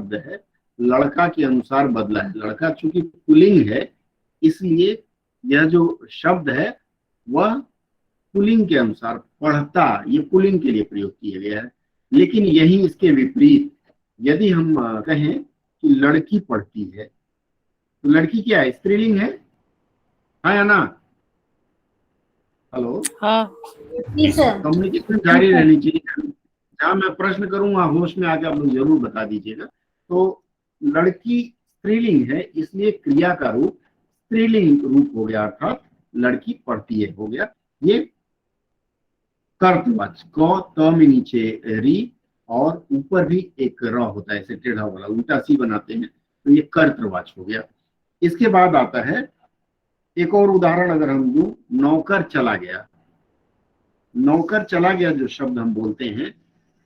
शब्द है लड़का के अनुसार बदला है। लड़का चूंकि पुल्लिंग है इसलिए यह जो शब्द है वह पुल्लिंग के अनुसार पढ़ता, ये पुल्लिंग के लिए प्रयोग किया गया है। लेकिन यही इसके विपरीत यदि हम कहें कि लड़की पढ़ती है तो लड़की क्या है, स्त्रीलिंग है, हाँ या ना? हेलो, हाँ कम्युनिकेशन जारी रहनी चाहिए। जहाँ मैं प्रश्न करूंगा होश में आके आप लोग जरूर बता दीजिएगा। तो लड़की स्त्रीलिंग है इसलिए क्रिया का रूप स्त्रीलिंग रूप हो गया, अर्थात लड़की पढ़ती है हो गया। ये कर्तवाच्य क त में नीचे री और ऊपर भी एक र होता है, ऐसे टेढ़ा वाला उल्टा सी बनाते हैं, तो ये कर्तवाच्य हो गया। इसके बाद आता है एक और उदाहरण, अगर हम दूं, नौकर चला गया। नौकर चला गया जो शब्द हम बोलते हैं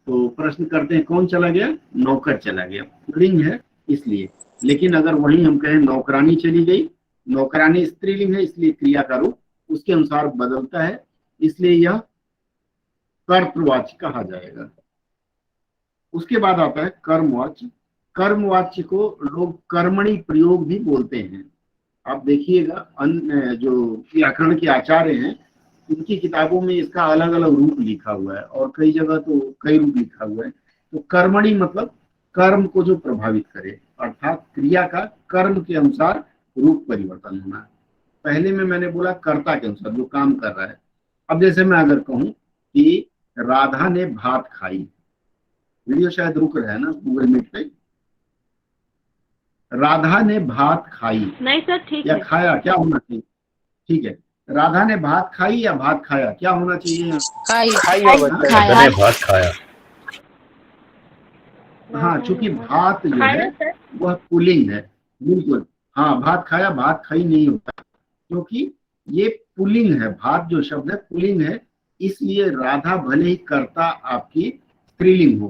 तो प्रश्न करते हैं कौन चला गया, नौकर चला गया, पुल्लिंग है इसलिए। लेकिन अगर वहीं हम कहें नौकरानी चली गई, नौकरानी स्त्रीलिंग है इसलिए क्रिया का रूप उसके अनुसार बदलता है, इसलिए यह कर्तवाच्य कहा जाएगा। उसके बाद आता है कर्मवाच्य। कर्मवाच्य को लोग कर्मणि प्रयोग भी बोलते हैं। आप देखिएगा अन्य जो व्याकरण के आचार्य हैं उनकी किताबों में इसका अलग अलग रूप लिखा हुआ है और कई जगह तो कई रूप लिखा हुआ है। तो कर्मणि मतलब कर्म को जो प्रभावित करे, अर्थात क्रिया का कर्म के अनुसार रूप परिवर्तन होना। पहले में मैंने बोला कर्ता के अनुसार जो काम कर रहा है। अब जैसे मैं अगर कहूं कि राधा ने भात खाई, वीडियो शायद रुक रहा है ना गूगल मीट पे, राधा ने भात खाई, नहीं सर ठीक या है, खाया, क्या होना चाहिए? ठीक है, राधा ने भात खाई या भात खाया, क्या होना चाहिए? खाया। भात खाया। हाँ, चूंकि भात जो खाया है सर। वह पुल्लिंग है, बिल्कुल। हाँ, भात खाया, भात खाई नहीं होता क्योंकि ये पुल्लिंग है, भात जो शब्द है पुल्लिंग है, इसलिए राधा भले ही कर्ता आपकी स्त्रीलिंग हो,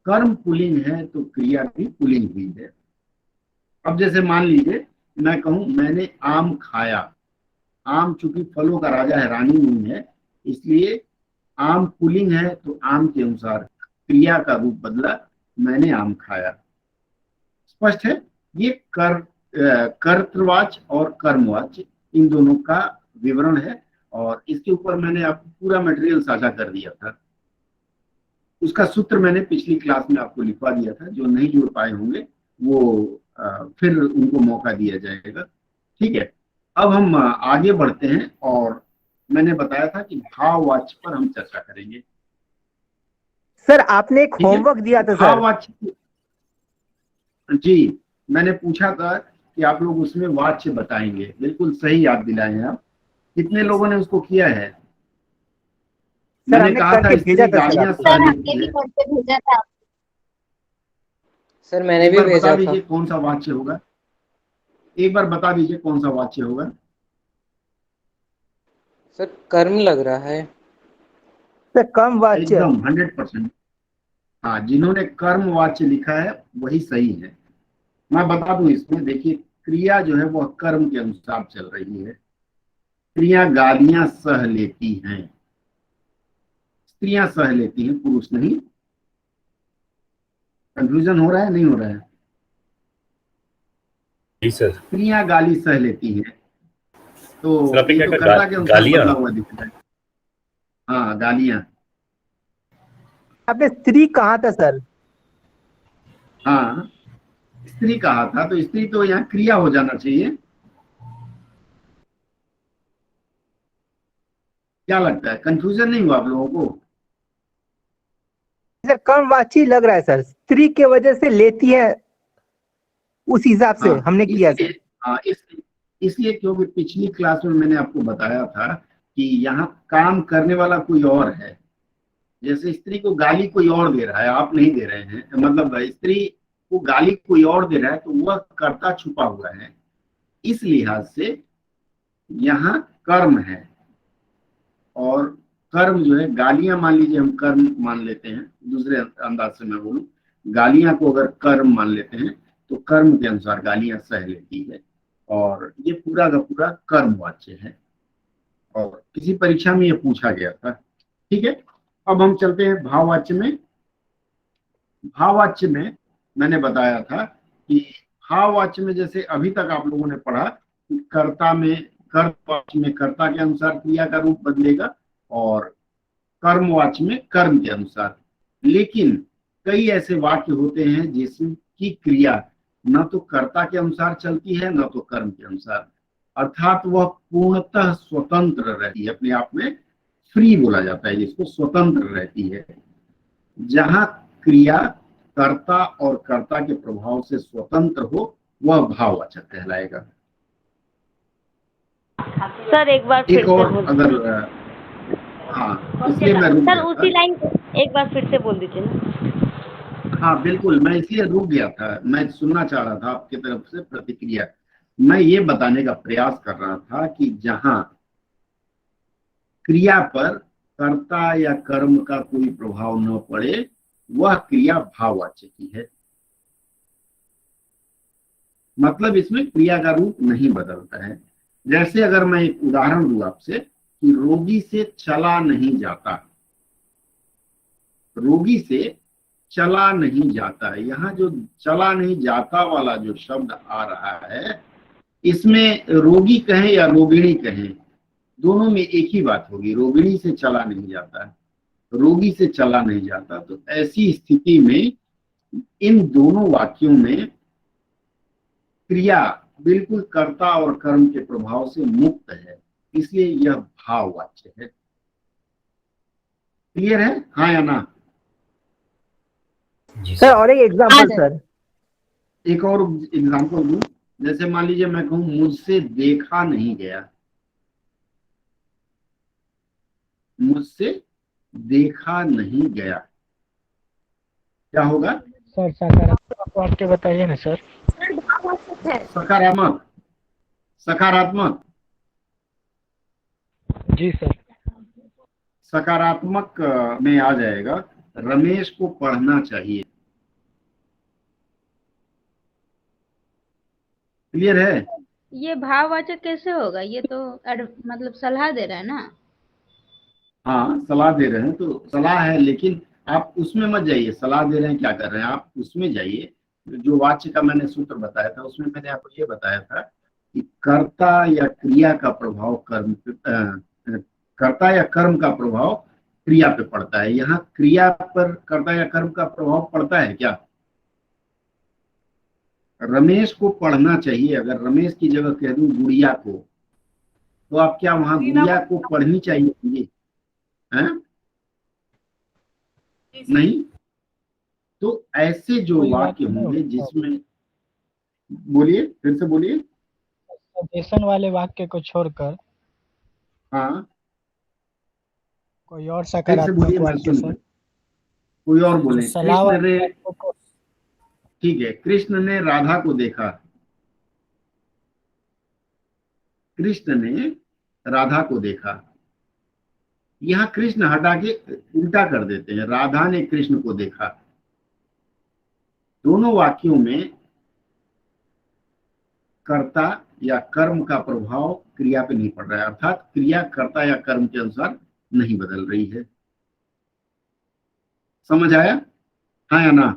कर्म पुल्लिंग है तो क्रिया भी पुल्लिंग हुई है। अब जैसे मान लीजिए मैं कहूं मैंने आम खाया, आम चूंकि फलों का राजा है, रानी नहीं है, इसलिए आम पुल्लिंग है तो आम के अनुसार क्रिया का रूप बदला, मैंने आम खाया। स्पष्ट है? ये कर्तृवाच्य और कर्मवाच्य इन दोनों का विवरण है और इसके ऊपर मैंने आपको पूरा मटेरियल साझा कर दिया था। उसका सूत्र मैंने पिछली क्लास में आपको लिखवा दिया था, जो नहीं जुड़ पाए होंगे वो फिर उनको मौका दिया जाएगा। ठीक है, अब हम आगे बढ़ते हैं और मैंने बताया था कि भाववाच्य पर हम चर्चा करेंगे। सर आपने एक होमवर्क दिया था सर। भाववाच्य, जी मैंने पूछा था कि आप लोग उसमें वाच्य बताएंगे, बिल्कुल सही याद दिलाए हैं आप। कितने लोगों ने उसको किया है? सर मैंने कहा था भेजा था गालियां सर हमने भी करके भेजा था। सर मैंने भी भेजा बता था। दीजिए कौन सा वाच्य होगा, एक बार बता दीजिए कौन सा वाच्य होगा। सर कर्म लग रहा है। सर कर्म वाच्य एकदम 100%। हाँ, जिन्होंने कर्म वाच्य लिखा है वही सही है। मैं बता दूं इसमें, देखिए क्रिया जो है वह कर्म के अनुसार चल रही है। स्त्रियां गालियां सह लेती हैं, स्त्रियां सह लेती हैं, पुरुष नहीं। कंफ्यूजन हो रहा है, नहीं हो रहा है? जी सर। स्त्रियां गाली सह लेती हैं तो सर ये तो कर्ता के अनुसार बदला हुआ दिख रहा है। हाँ, गालियां। आपने स्त्री कहा था सर? हाँ, स्त्री कहा था तो स्त्री तो यहाँ क्रिया हो जाना चाहिए। क्या लगता है, कंफ्यूजन नहीं हुआ आप लोगों को? सर कर्मवाची लग रहा है सर, स्त्री के वजह से लेती है, उस हिसाब से हाँ, हमने किया सर। हाँ, इसलिए क्योंकि पिछली क्लास में मैंने आपको बताया था कि यहाँ काम करने वाला कोई और है। जैसे स्त्री को गाली कोई और दे रहा है, आप नहीं दे रहे हैं, मतलब स्त्री को गाली कोई और दे रहा है तो वह कर्ता छुपा हुआ है। इस लिहाज से यहाँ कर्म है और कर्म जो है, गालियां मान लीजिए हम कर्म मान लेते हैं, दूसरे अंदाज से मैं बोलूं, गालियां को अगर कर्म मान लेते हैं तो कर्म के अनुसार गालियां सह लेती है और ये पूरा का पूरा कर्मवाच्य है और किसी परीक्षा में ये पूछा गया था। ठीक है, अब हम चलते हैं भाववाच्य में। भाववाच्य में मैंने बताया था कि भाववाच्य में जैसे अभी तक आप लोगों ने पढ़ा कि कर्तवाच्य में कर्ता के अनुसार क्रिया का रूप बदलेगा और कर्मवाच्य में कर्म के अनुसार। लेकिन कई ऐसे वाक्य होते हैं जिसकी क्रिया न तो कर्ता के अनुसार चलती है न तो कर्म के अनुसार, अर्थात वह पूर्णतः स्वतंत्र रहती है, अपने आप में फ्री बोला जाता है जिसको, स्वतंत्र रहती है। जहां क्रिया कर्ता और कर्ता के प्रभाव से स्वतंत्र हो वह भाववाचक कहलाएगा। सर एक बार फिर एक से और बोल अगर हाँ, इसलिए मैं रुक सर गया उसी था। लाइन एक बार फिर से बोल दीजिए ना। हाँ बिल्कुल, मैं इसलिए रुक गया था, मैं सुनना चाह रहा था आपकी तरफ से प्रतिक्रिया। मैं ये बताने का प्रयास कर रहा था कि जहां क्रिया पर कर्ता या कर्म का कोई प्रभाव न पड़े वह क्रिया भाववाच्य की है। मतलब इसमें क्रिया का रूप नहीं बदलता है। जैसे अगर मैं एक उदाहरण दूं आपसे कि रोगी से चला नहीं जाता, रोगी से चला नहीं जाता, यहाँ जो चला नहीं जाता वाला जो शब्द आ रहा है, इसमें रोगी कहें या रोगिणी कहें, दोनों में एक ही बात होगी। रोगिणी से चला नहीं जाता, रोगी से चला नहीं जाता। तो ऐसी स्थिति में इन दोनों वाक्यों में क्रिया बिल्कुल कर्ता और कर्म के प्रभाव से मुक्त है, इसलिए यह भाववाच्य है। क्लियर है, हाँ या ना? सर और एक एग्जांपल सर। एक और एग्जांपल दूं, जैसे मान लीजिए मैं कहूं मुझसे देखा नहीं गया, मुझसे देखा नहीं गया, क्या होगा? सर सकारात्मक वाक्य बताइए ना सर। सकारात्मक, सकारात्मक, जी सर। सकारात्मक में आ जाएगा रमेश को पढ़ना चाहिए। क्लियर है? ये भाववाचक कैसे होगा? ये तो मतलब सलाह दे रहा है ना। हाँ सलाह दे रहे हैं तो सलाह है, लेकिन आप उसमें मत जाइए। सलाह दे रहे हैं, क्या कर रहे हैं आप उसमें जाइए। जो वाच्य का मैंने सूत्र बताया था उसमें मैंने आपको ये बताया था कि कर्ता या क्रिया का प्रभाव कर्ता या कर्म का प्रभाव क्रिया पे पड़ता है। यहाँ क्रिया पर कर्ता या कर्म का प्रभाव पड़ता है क्या? रमेश को पढ़ना चाहिए, अगर रमेश की जगह कह दूं गुड़िया को, तो आप क्या वहां गुड़िया को पढ़नी चाहिए? हैं? नहीं। तो ऐसे जो वाक्य होंगे जिसमें, बोलिए फिर से बोलिए। सजेशन वाले वाक्य को छोड़कर हाँ कोई और फिर से सकारात्मक बोलिए, मैं वाक्य सुन, सर। कोई और बोले। सलाह कृष्ण वाले ने, वाक्य को ठीक है, कृष्ण ने राधा को देखा, कृष्ण ने राधा को देखा। यहाँ कृष्ण हटा के उल्टा कर देते हैं, राधा ने कृष्ण को देखा। दोनों वाक्यों में कर्ता या कर्म का प्रभाव क्रिया पे नहीं पड़ रहा है, अर्थात क्रिया कर्ता या कर्म के अनुसार नहीं बदल रही है। समझ आया, हाँ या ना?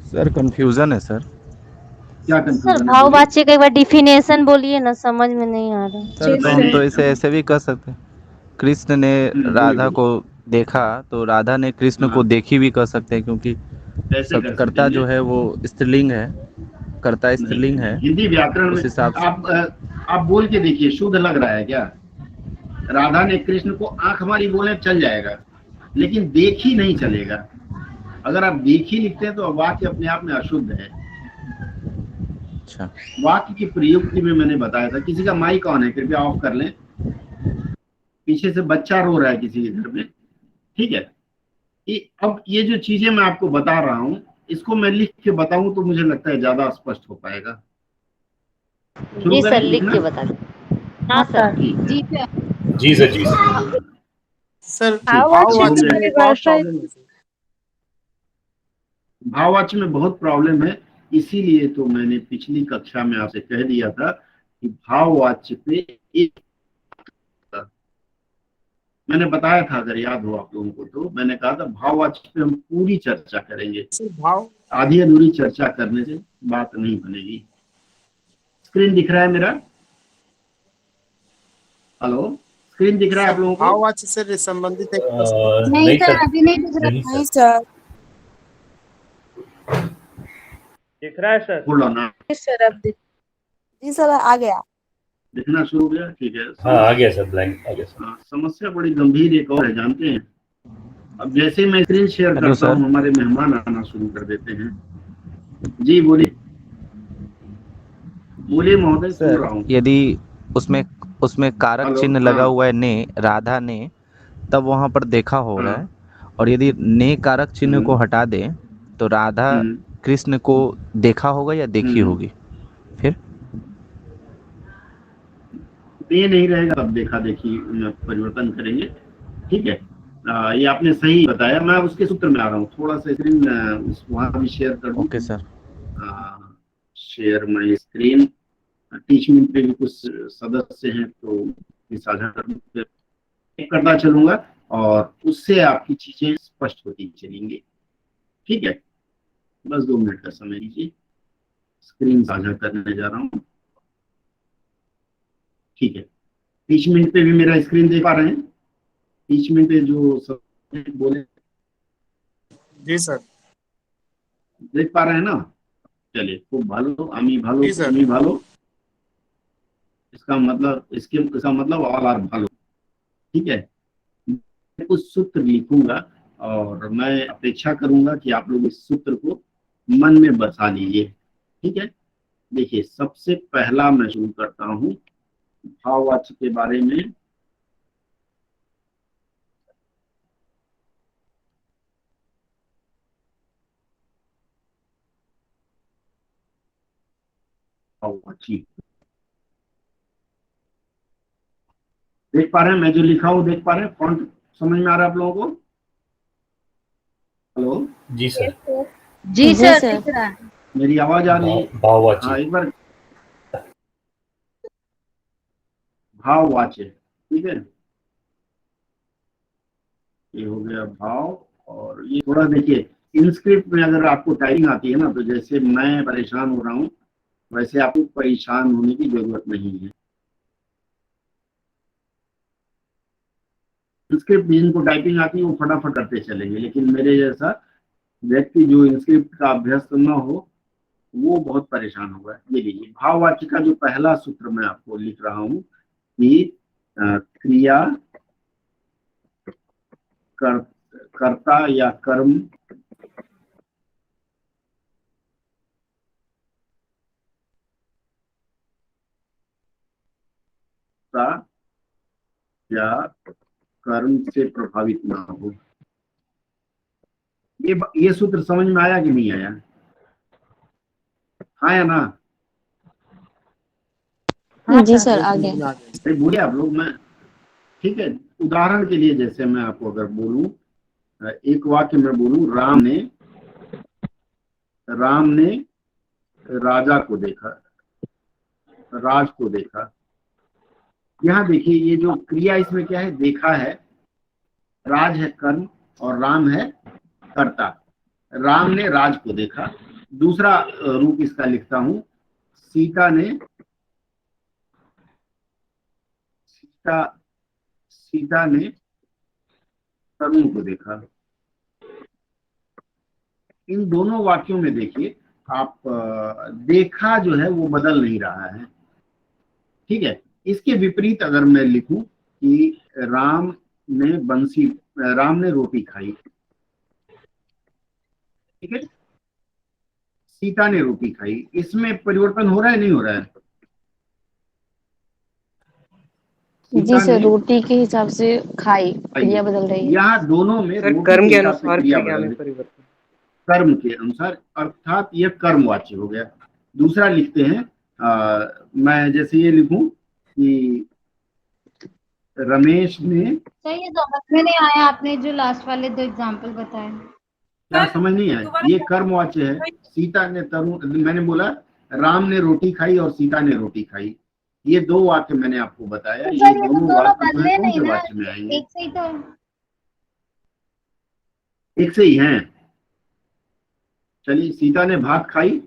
सर कंफ्यूजन है सर। क्या सर कंफ्यूजन है? भाववाच्य का एक बार डिफिनेशन बोलिए ना, समझ में नहीं आ रहा। सर तो हम तो इसे ऐसे भी कर सकते हैं, कृष्ण ने राधा को देखा तो राधा ने कृष्ण को देखी भी कर सकते हैं, क्योंकि ऐसे कर कर्ता सकते जो हैं। है वो स्त्रीलिंग है, कर्ता स्त्रीलिंग है। हिंदी व्याकरण उस में हिसाब से आप बोल के देखिए, शुद्ध लग रहा है क्या? राधा ने कृष्ण को आंख हमारी बोले चल जाएगा, लेकिन देखी नहीं चलेगा। अगर आप देखी लिखते हैं तो वाक्य अपने आप में अशुद्ध है। अच्छा, वाक्य की प्रयुक्ति में मैंने बताया था। किसी का माइक ऑन है, कृपया ऑफ कर लें। पीछे से बच्चा रो रहा है किसी के घर में, ठीक है? अब ये जो चीजें मैं आपको बता रहा हूँ, इसको मैं लिख के बताऊं तो मुझे लगता है ज्यादा स्पष्ट हो पाएगा। जी सर लिख के बता दीजिए। हाँ सर। जी जी सर, जी सर। सर भाववाच्य में बहुत प्रॉब्लम है। भाववाच्य में बहुत प्रॉब्लम है, इसीलिए तो मैंने पिछली कक्षा में आपसे कह दिया था कि भाववाच्य पे एक मैंने बताया था, अगर याद हो आप लोगों को, तो मैंने कहा था भाववाचक पे हम पूरी चर्चा करेंगे। सर भाव आधी अधूरी चर्चा करने से बात नहीं बनेगी। स्क्रीन दिख रहा है मेरा? हेलो, स्क्रीन दिख रहा है आप लोगों को? भाववाचक से संबंधित एक प्रश्न। नहीं सर, अभी नहीं दिख रहा। नहीं सर। दिख रहा है सर? होल्ड ऑन, सर अब जी सर आ गया। दिखना शुरू हो गया? ठीक है। हाँ आ गया सर, ब्लैंक आ गया सर। समस्या बड़ी गंभीर एक और है, जानते हैं? अब जैसे ही मैं स्क्रीन शेयर हेलो करता सर। हूँ, हमारे मेहमान आना शुरू कर देते हैं। जी बोलिए, बोलिए महोदय, सुन रहा हूँ। यदि उसमें उसमें कारक हेलो, चिन्ह लगा हाँ। हुआ है ने, राधा ने, तब वहां पर देखा हो रहा हाँ। है। और यदि ने कारक चिन्ह को हटा दे तो राधा कृष्ण को देखा होगा या देखी होगी? फिर ये नहीं रहेगा, अब देखा देखी में परिवर्तन करेंगे। ठीक है, ये आपने सही बताया। मैं उसके सूत्र में आ रहा हूँ, थोड़ा सा स्क्रीन वहाँ भी शेयर कर दूं। Okay sir. Share my screen. Teaching पे भी कुछ सदस्य हैं तो ये साझा करता चलूंगा और उससे आपकी चीजें स्पष्ट होती चलेंगी। ठीक है, बस 2 मिनट का समय लीजिए, स्क्रीन साझा करने जा रहा हूँ। ठीक है, टीचमेंट पे भी मेरा स्क्रीन देख पा रहे हैं? टीचमेंट पे जो सब बोले जी सर। देख पा रहे हैं ना? चलिए, खूब भालो, आमी भालो, जी सर। तुमी भालो। इसका मतलब ऑल आर भालो। ठीक है, मैं कुछ सूत्र लिखूंगा और मैं अपेक्षा करूंगा कि आप लोग इस सूत्र को मन में बसा लीजिए। ठीक है, देखिए, सबसे पहला मैं शुरू करता हूँ भाववाचक के बारे में। भाववाची देख पा रहे हैं? मैं जो लिखा हूँ देख पा रहे हैं? फॉन्ट समझ में आ रहा है आप लोगों को? हेलो, जी सर। जी सर, दिख रहा है। मेरी आवाज आ रही है? भाववाची। हाँ, एक बार। भाववाचक, ठीक है, ये हो गया भाव। और ये थोड़ा देखिए, इंस्क्रिप्ट में अगर आपको टाइपिंग आती है ना, तो जैसे मैं परेशान हो रहा हूँ वैसे आपको परेशान होने की जरूरत नहीं है। इंस्क्रिप्ट जिनको टाइपिंग आती है वो फटाफट करते चलेंगे, लेकिन मेरे जैसा व्यक्ति जो इंस्क्रिप्ट का अभ्यस्त न हो वो बहुत परेशान होगा। ये लीजिए, भाववाचक का जो पहला सूत्र मैं आपको लिख रहा हूँ कि क्रिया, कर्ता या कर्म या कर्म से प्रभावित ना हो। ये सूत्र समझ में आया कि नहीं आया? हाँ या ना? जी सर आ गया। अरे बोलिए आप लोग। मैं ठीक है, उदाहरण के लिए जैसे मैं आपको अगर बोलूं, एक वाक्य में बोलूं, राम ने राजा को देखा, राज को देखा। यहाँ देखिए, ये जो क्रिया इसमें क्या है? देखा है, राज है कर्म और राम है कर्ता। राम ने राज को देखा। दूसरा रूप इसका लिखता हूं, सीता ने तरुण को देखा। इन दोनों वाक्यों में देखिए आप, देखा जो है वो बदल नहीं रहा है। ठीक है, इसके विपरीत अगर मैं लिखूं कि राम ने रोटी खाई, ठीक है, सीता ने रोटी खाई, इसमें परिवर्तन हो रहा है नहीं हो रहा है? जी सर, रोटी के हिसाब से खाई, क्रिया बदल रही है। यहाँ दोनों में सर रोटी कर्म के हिसाब से अनुसार क्रिया क्रिया बदल में रही, परिवर्तन। कर्म के अनुसार, अर्थात यह कर्मवाच्य हो गया। दूसरा लिखते हैं, मैं जैसे ये लिखूं कि रमेश ने, सर ये समझ में नहीं आया आपने जो लास्ट वाले 2 एग्जाम्पल बताए। क्या समझ नहीं आया? ये कर्मवाच्य है। सीता ने तरुण, मैंने बोला राम ने रोटी खाई और सीता ने रोटी खाई, ये दो वाक्य मैंने आपको बताया, ये सर, ये तो दोनों दोनों वाक्य जो बदले है कौन नहीं से ना, वाक्य में आएंगे? एक से ही तो। एक से ही हैं। चलिए, सीता ने भात खाई,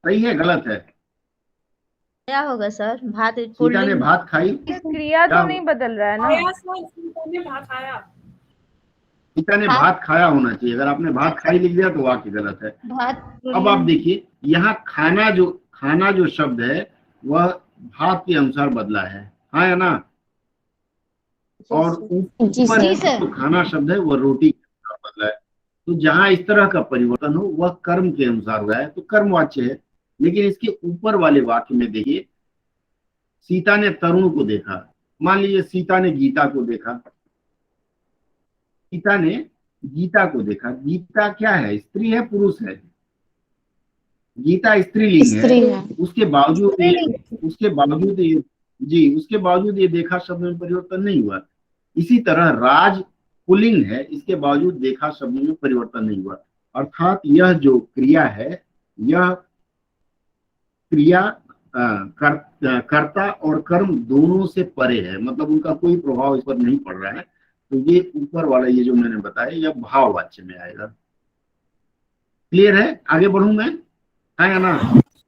सही है गलत है? क्या होगा सर? भात सीता ने पुल्लिंग भात खाई, क्रिया क्या तो नहीं बदल रहा है ना। सीता ने भात खाया होना चाहिए। अगर आपने भात खाई लिख दिया तो वाक्य गलत है। भात अब आप देखिए, यहाँ खाना जो शब्द है वह भात के अनुसार बदला है, हाँ या ना? और ऊपर जी सर। जो खाना शब्द है वह रोटी के अनुसार बदला है। तो जहां इस तरह का परिवर्तन हो वह कर्म के अनुसार हुआ है, तो कर्मवाच्य है। लेकिन इसके ऊपर वाले वाक्य में देखिए, सीता ने तरुण को देखा। मान लीजिए सीता ने गीता को देखा, सीता ने गीता को देखा। गीता क्या है, स्त्री है पुरुष है? गीता स्त्रीलिंग है। उसके बावजूद ये देखा शब्द में परिवर्तन नहीं हुआ। इसी तरह राज पुल्लिंग है, इसके बावजूद देखा शब्द में परिवर्तन नहीं हुआ। अर्थात यह जो क्रिया है, यह क्रिया कर्ता और कर्म दोनों से परे है, मतलब उनका कोई प्रभाव इस पर नहीं पड़ रहा है। तो ये ऊपर वाला ये जो मैंने बताया यह भाववाच्य में आएगा। क्लियर है? आगे बढ़ूं मैं, है या ना?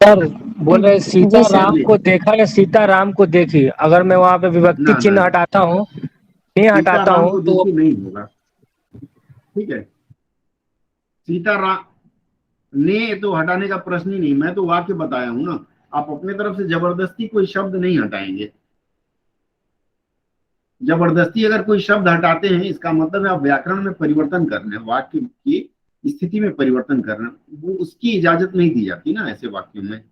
सर बोल रहे सीता राम को देखा या सीता राम को देखी? अगर मैं वहां पे विभक्ति चिन्ह हटाता हूँ, नहीं हटाता हूँ तो नहीं होगा। ठीक है, सीता राम ने तो हटाने का प्रश्न ही नहीं। मैं तो वाक्य बताया हूं ना, आप अपने तरफ से जबरदस्ती कोई शब्द नहीं हटाएंगे। जबरदस्ती अगर कोई शब्द हटाते हैं इसका मतलब है आप व्याकरण में परिवर्तन कर रहे हैं, वाक्य की स्थिति में परिवर्तन कर रहे हैं, वो उसकी इजाजत नहीं दी जाती ना ऐसे वाक्यों में।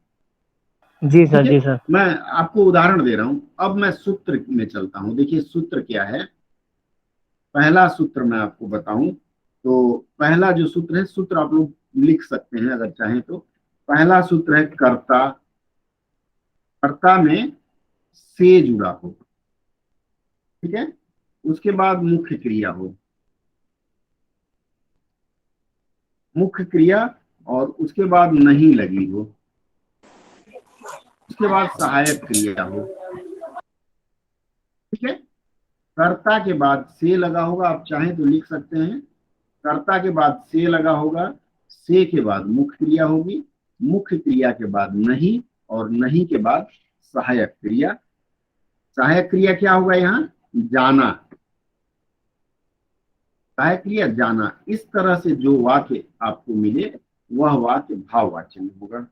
जी सर, जी सर। मैं आपको उदाहरण दे रहा हूं। अब मैं सूत्र में चलता हूं। देखिए सूत्र क्या है। पहला सूत्र मैं आपको बताऊं तो पहला जो सूत्र है, सूत्र आप लोग लिख सकते हैं अगर चाहें तो। पहला सूत्र है कर्ता। कर्ता में से जुड़ा हो, ठीक है। उसके बाद मुख्य क्रिया हो, मुख्य क्रिया, और उसके बाद नहीं लगी हो। उसके बाद सहायक क्रिया हो, ठीक है। कर्ता के बाद से लगा होगा, आप चाहें तो लिख सकते हैं। कर्ता के बाद से लगा होगा, से के बाद मुख्य क्रिया होगी, मुख्य क्रिया के बाद नहीं, और नहीं के बाद सहायक क्रिया। सहायक क्रिया क्या होगा यहाँ? जाना। सहायक क्रिया जाना। इस तरह से जो वाक्य आपको मिले वह वाक्य भाववाच्य में होगा।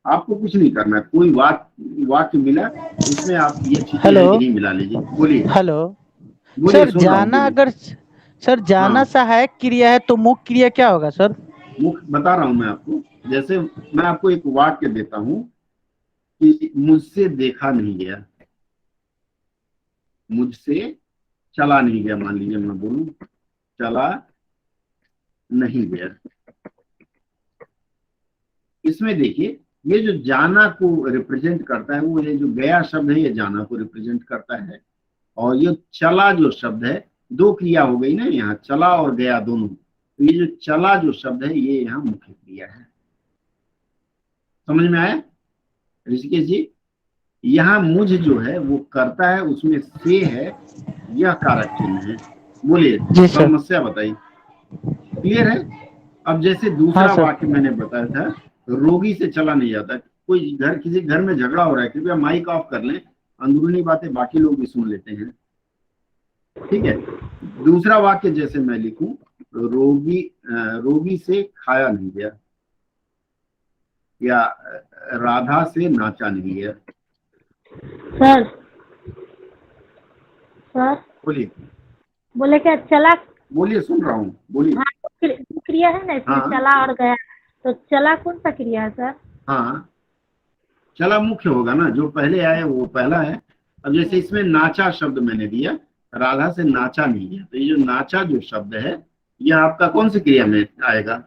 आपको कुछ नहीं करना है। कोई वाक्य मिला उसमें आप ये चीजें नहीं मिला लीजिए। बोलिए। हेलो सर, जाना, अगर सर जाना सहायक क्रिया है तो मुख्य क्रिया क्या होगा सर? मुख्य बता रहा हूं मैं आपको। जैसे मैं आपको एक वाक्य देता हूं कि मुझसे देखा नहीं गया, मुझसे चला नहीं गया। मान लीजिए मैं बोलूं चला नहीं गया। इसमें देखिए ये जो जाना को रिप्रेजेंट करता है, वो ये जो गया शब्द है ये जाना को रिप्रेजेंट करता है। और ये चला जो शब्द है, दो क्रिया हो गई ना यहाँ, चला और गया दोनों। तो ये जो चला जो शब्द है ये यहाँ मुख्य क्रिया है। समझ में आया ऋषिकेश जी? यहाँ मुझ जो है वो करता है, उसमें से है, यह कारक चिन्ह है। बोलिए समस्या बताइए। क्लियर है? अब जैसे दूसरा वाक्य मैंने बताया था, रोगी से चला नहीं जाता। कोई किसी घर में झगड़ा हो रहा है, कृपया माइक ऑफ कर लें, अंदरूनी बातें बाकी लोग भी सुन लेते हैं, ठीक है। दूसरा वाक्य जैसे मैं लिखूं, रोगी से खाया नहीं गया, या राधा से नाचा नहीं गया। सर बोलिए। बोले क्या चला? बोलिए, सुन रहा हूँ, बोलिए। हाँ, क्रिया है ना इसमें, चला और गया। तो चला कौन सा क्रिया है सर? हाँ, चला मुख्य होगा ना, जो पहले आया वो पहला है। अब जैसे इसमें नाचा शब्द मैंने दिया, राधा से नाचा नहीं है, तो ये जो नाचा जो शब्द है यह आपका कौन सी क्रिया में आएगा?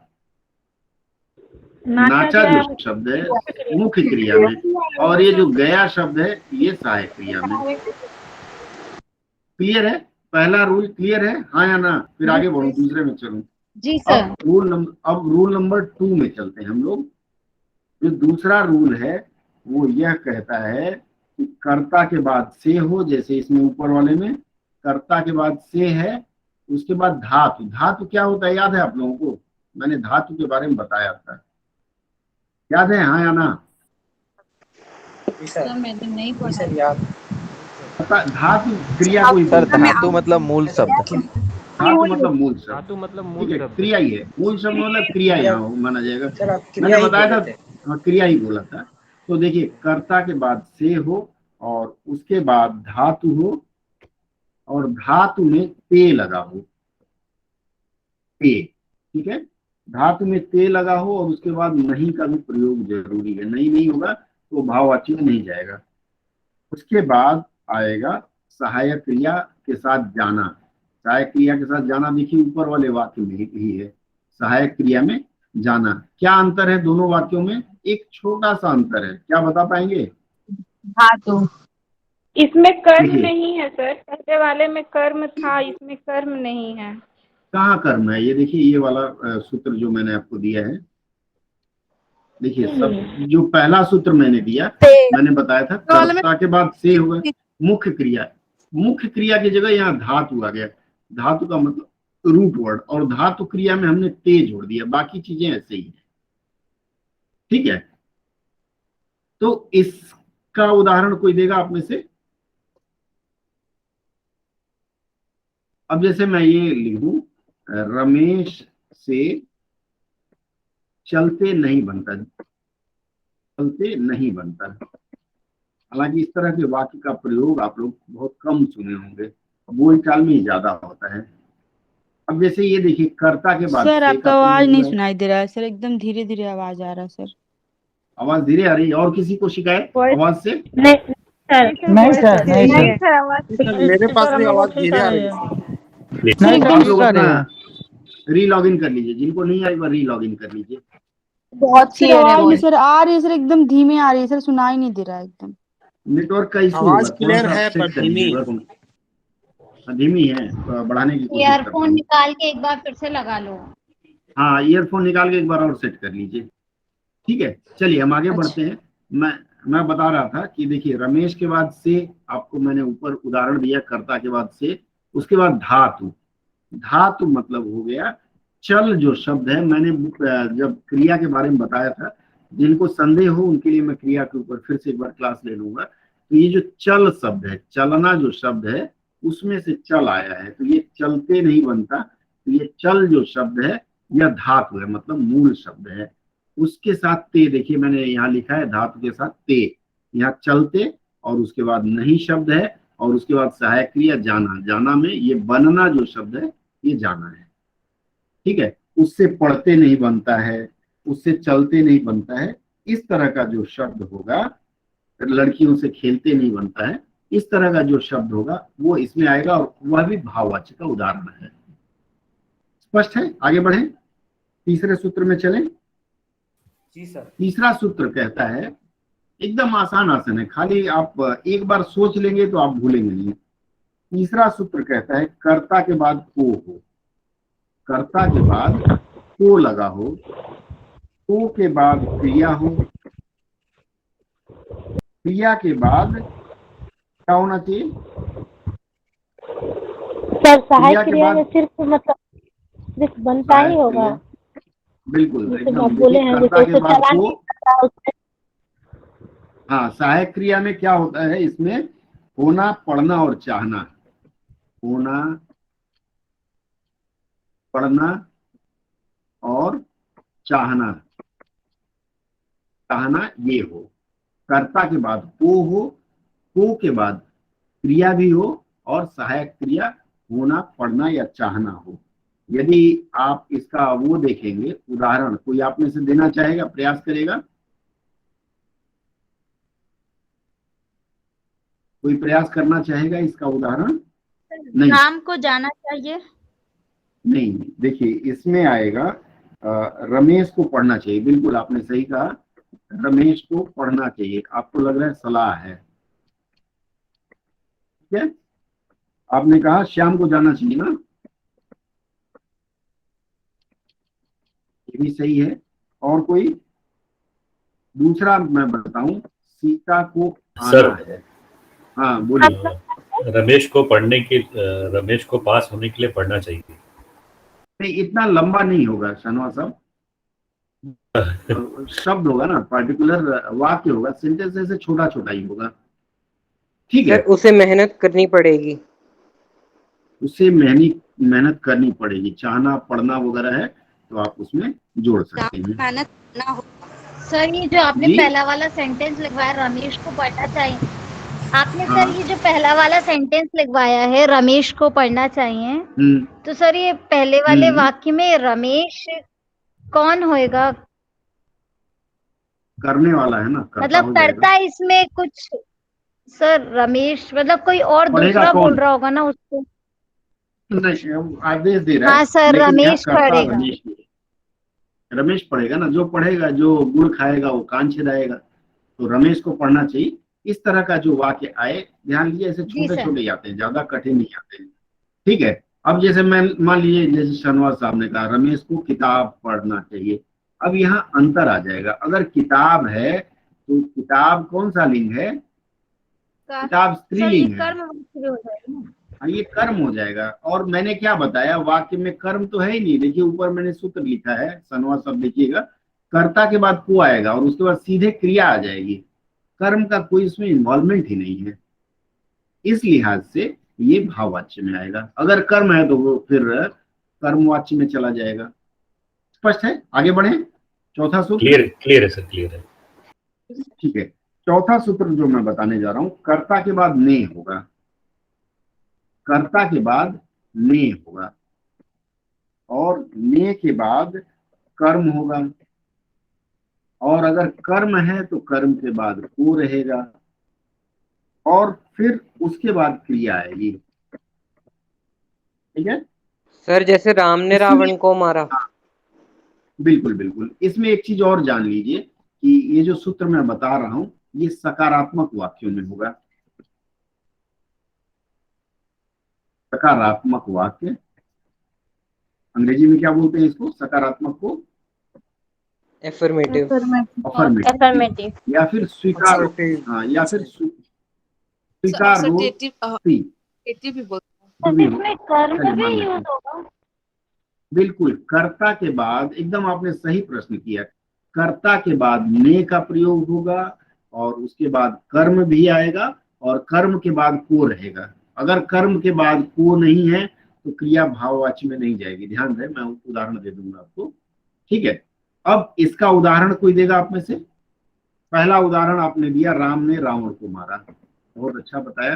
नाचा जो शब्द है मुख्य क्रिया में, और ये जो गया शब्द है ये सहायक क्रिया में। क्लियर है? पहला रूल क्लियर है, हाँ या ना? फिर आगे बढ़ो, दूसरे में चलूं। जी सर। अब रूल नंबर 2 में चलते हैं हम लोग। जो दूसरा रूल है वो यह कहता है कि कर्ता के बाद से हो, जैसे इसमें ऊपर वाले में कर्ता के बाद से है, उसके बाद धातु। धातु क्या होता है याद है आप लोगों को? मैंने धातु के बारे में बताया था, याद है? हाँ या ना? सर मैंने नहीं पढ़ा सर याद धातु क्रिया को ही सर बोलते हैं। धातु मतलब मूल शब्द। धातु मतलब मूल शब्द, धातु मतलब ठीक मूल है, शब्द। क्रिया ही है। मूल शब्द मतलब क्रिया यहाँ माना जाएगा। सर आप क्रिया मैंने ही बताया बोले था, थे। हाँ, क्रिया ही बोला था। तो देखिए, कर्ता के बाद से हो और उसके बाद धातु हो और धातु में ते लगा हो, ते, ठीक है, धातु में ते लगा हो और उसके बाद नहीं का भी प्रयोग जरूरी है। नहीं होगा तो भाववाची में नहीं जाएगा। उसके बाद आएगा सहायक क्रिया के साथ जाना। सहायक क्रिया के साथ जाना देखिए ऊपर वाले वाक्य में ही है, सहायक क्रिया में जाना। क्या अंतर है दोनों वाक्यों में? एक छोटा सा अंतर है, क्या बता पाएंगे? धातु, इसमें कर्म देखिए, नहीं है सर, पहले वाले में कर्म था, इसमें कर्म नहीं है। कहाँ कर्म है? ये देखिए, ये वाला सूत्र जो मैंने आपको दिया है, देखिए सब जो पहला सूत्र मैंने दिया, मैंने बताया था कर्ता के बाद से हुआ मुख्य क्रिया। मुख्य क्रिया की जगह यहाँ धातु आ गया। धातु का मतलब रूट वर्ड, और धातु क्रिया में हमने ते जोड़ दिया, बाकी चीजें ऐसे ही है, ठीक है। तो इसका उदाहरण कोई देगा आप में से? अब जैसे मैं ये लिखूं, रमेश से चलते नहीं बनता, चलते नहीं बनता। हालांकि इस तरह के वाक्य का प्रयोग आप लोग बहुत कम सुने होंगे, बोलचाल में ही ज्यादा होता है। अब जैसे ये देखिए, कर्ता के बाद सर से आपका का आवाज प्रयोग नहीं हुआ है। सुनाई दे रहा है सर, एकदम धीरे धीरे आवाज आ रहा है सर। आवाज धीरे आ रही है? और किसी को शिकायत आवाज से? नहीं सर, नहीं सर, मेरे पास भी आवाज धीरे आ रही है। नहीं तो सर, आप ठीक लोग आ रही अपना है। री लॉग इन कर लीजिए, जिनको नहीं आई वह री लॉग इन कर लीजिए। बहुत सर क्लियर है आवाज नहीं वॉइस। सर, आ रही है सर, एकदम धीमे आ रही है सर, सुनाई नहीं दे रहा है एकदम। नेटवर्क का इशू होगा, आवाज थोड़ा क्लियर सा है पर सेट कर धीमी। लीजिएगा। धीमी है तो बढ़ाने की कोशिश करता ईयरफोन हूँ। निकाल के एक बार फिर से लगा लो। हाँ, ईयरफोन निकाल के एक बार और सेट कर लीजिए, ठीक है। चलिए हम आगे बढ़ते हैं। मैं बता रहा था कि देखिए, रमेश के बाद से आपको मैंने ऊपर उदाहरण दिया, कर्ता के बाद से, उसके बाद धातु। धातु मतलब हो गया चल जो शब्द है। मैंने जब क्रिया के बारे में बताया था, जिनको संदेह हो उनके लिए मैं क्रिया के ऊपर फिर से एक बार क्लास ले लूंगा। तो ये जो चल शब्द है, चलना जो शब्द है, उसमें से चल आया है, तो ये चलते नहीं बनता। तो ये चल जो शब्द है यह धातु है, मतलब मूल शब्द है। उसके साथ ते, देखिए मैंने यहाँ लिखा है धातु के साथ ते, यहाँ चलते और उसके बाद नहीं शब्द है और उसके बाद सहायक क्रिया जाना। जाना में ये बनना जो शब्द है ये जाना है, ठीक है। उससे पढ़ते नहीं बनता है, उससे चलते नहीं बनता है। इस तरह का जो शब्द होगा, लड़कियों से खेलते नहीं बनता है, इस तरह का जो शब्द होगा वो इसमें आएगा, और वह भी भाववाचक का उदाहरण है। स्पष्ट है? आगे बढ़े, तीसरे सूत्र में चलें। जी सर। तीसरा सूत्र कहता है, एकदम आसान आसन है, खाली आप एक बार सोच लेंगे तो आप भूलेंगे नहीं। तीसरा सूत्र कहता है कर्ता के बाद को हो, कर्ता के बाद को लगा हो, को के बाद क्रिया हो, क्रिया के बाद क्या होना चाहिए? सर सहायक क्रिया के क्रिया बाद में सिर्फ मतलब सिर्फ बनता ही होगा। बिल्कुल जैसे एकदम। आप बोले हैं, कर्ता जैसे के बाद चला को, नहीं सकता उसमें। हाँ, सहायक क्रिया में क्या होता है? इसमें होना, पढ़ना और चाहना। होना, पढ़ना और चाहना। चाहना ये हो। कर्ता के बाद को हो, को के बाद क्रिया भी हो और सहायक क्रिया होना, पढ़ना या चाहना हो। यदि आप इसका वो देखेंगे उदाहरण, कोई आप में से देना चाहेगा, प्रयास करेगा? कोई प्रयास करना चाहेगा इसका उदाहरण? नहीं, राम को जाना चाहिए। नहीं, देखिए इसमें आएगा रमेश को पढ़ना चाहिए। बिल्कुल आपने सही कहा, रमेश को पढ़ना चाहिए। आपको लग रहा है सलाह है, ठीक है। आपने कहा श्याम को जाना चाहिए ना, ये भी सही है। और कोई दूसरा मैं बताऊं, सीता को सर। आना है। हाँ बोलिए। रमेश को पास होने के लिए पढ़ना चाहिए। नहीं, इतना लंबा नहीं होगा शनवा साहब, शब्द होगा ना, पर्टिकुलर वाक्य होगा, सेंटेंस ऐसे छोटा छोटा ही होगा। ठीक है, उसे मेहनत करनी पड़ेगी। उसे मेहनत करनी पड़ेगी, चाहना पढ़ना वगैरह है तो आप उसमें जोड़ सकते हैं। मेहनत ना हो। सर ये जो आपने जी? पहला वाला सेंटेंस लिखवाया रमेश को पढ़ना चाहिए, आपने हाँ। सर ये जो पहला वाला सेंटेंस लिखवाया है रमेश को पढ़ना चाहिए, तो सर ये पहले वाले वाक्य में रमेश कौन होएगा? करने वाला है ना, करता मतलब हो जाएगा। करता इसमें कुछ सर रमेश मतलब कोई और पढ़ेगा दूसरा कौन? बोल रहा होगा ना उसको। नहीं, वो आदेश दे रहा है। हाँ सर, लेकिन यहाँ रमेश कर्ता पढ़ेगा। रमेश पढ़ेगा ना, जो पढ़ेगा, जो गुड़ खाएगा वो कान छिदाएगा, तो रमेश को पढ़ना चाहिए। इस तरह का जो वाक्य आए, ध्यान दीजिए, ऐसे छोटे छोटे आते हैं, ज्यादा कठिन नहीं आते हैं। ठीक है, अब जैसे मैं मान लीजिए, जैसे शनवार साहब ने कहा रमेश को किताब पढ़ना चाहिए, अब यहाँ अंतर आ जाएगा। अगर किताब है तो किताब कौन सा लिंग है? किताब स्त्रीलिंग है। हाँ, ये कर्म हो जाएगा। और मैंने क्या बताया, वाक्य में कर्म तो है ही नहीं। देखिए ऊपर मैंने सूत्र लिखा है, शनवार साहब देखिएगा, कर्ता के बाद को आएगा और उसके बाद सीधे क्रिया आ जाएगी। कर्म का कोई इसमें इन्वॉल्वमेंट ही नहीं है। इस लिहाज से ये भाववाच्य में आएगा। अगर कर्म है तो वो फिर कर्मवाच्य में चला जाएगा। स्पष्ट है? आगे बढ़े। चौथा सूत्र क्लियर है सर, क्लियर है। ठीक है, चौथा सूत्र जो मैं बताने जा रहा हूं, कर्ता के बाद ने होगा, कर्ता के बाद ने होगा, और ने के बाद कर्म होगा, और अगर कर्म है तो कर्म के बाद को रहेगा, और फिर उसके बाद क्रिया आएगी। ठीक है सर, जैसे राम ने रावण को मारा। बिल्कुल बिल्कुल। इसमें एक चीज और जान लीजिए कि ये जो सूत्र मैं बता रहा हूं, ये सकारात्मक वाक्यों में होगा। सकारात्मक वाक्य, अंग्रेजी में क्या बोलते हैं इसको, सकारात्मक को? एफर्मेटिव। Affirmative। या फिर स्वीकार। हाँ, या फिर स्वीकार हो। इसमें कर्म भी यूज होगा। बिल्कुल, कर्ता के बाद, एकदम आपने सही प्रश्न किया, कर्ता के बाद ने का प्रयोग होगा, और उसके बाद कर्म भी आएगा, और कर्म के बाद को रहेगा। अगर कर्म के बाद को नहीं है तो क्रिया भाववाच्य में नहीं जाएगी। ध्यान रहे, मैं उदाहरण दे दूंगा आपको। ठीक है, अब इसका उदाहरण कोई देगा आप में से? पहला उदाहरण आपने दिया, राम ने रावण को मारा, बहुत अच्छा बताया।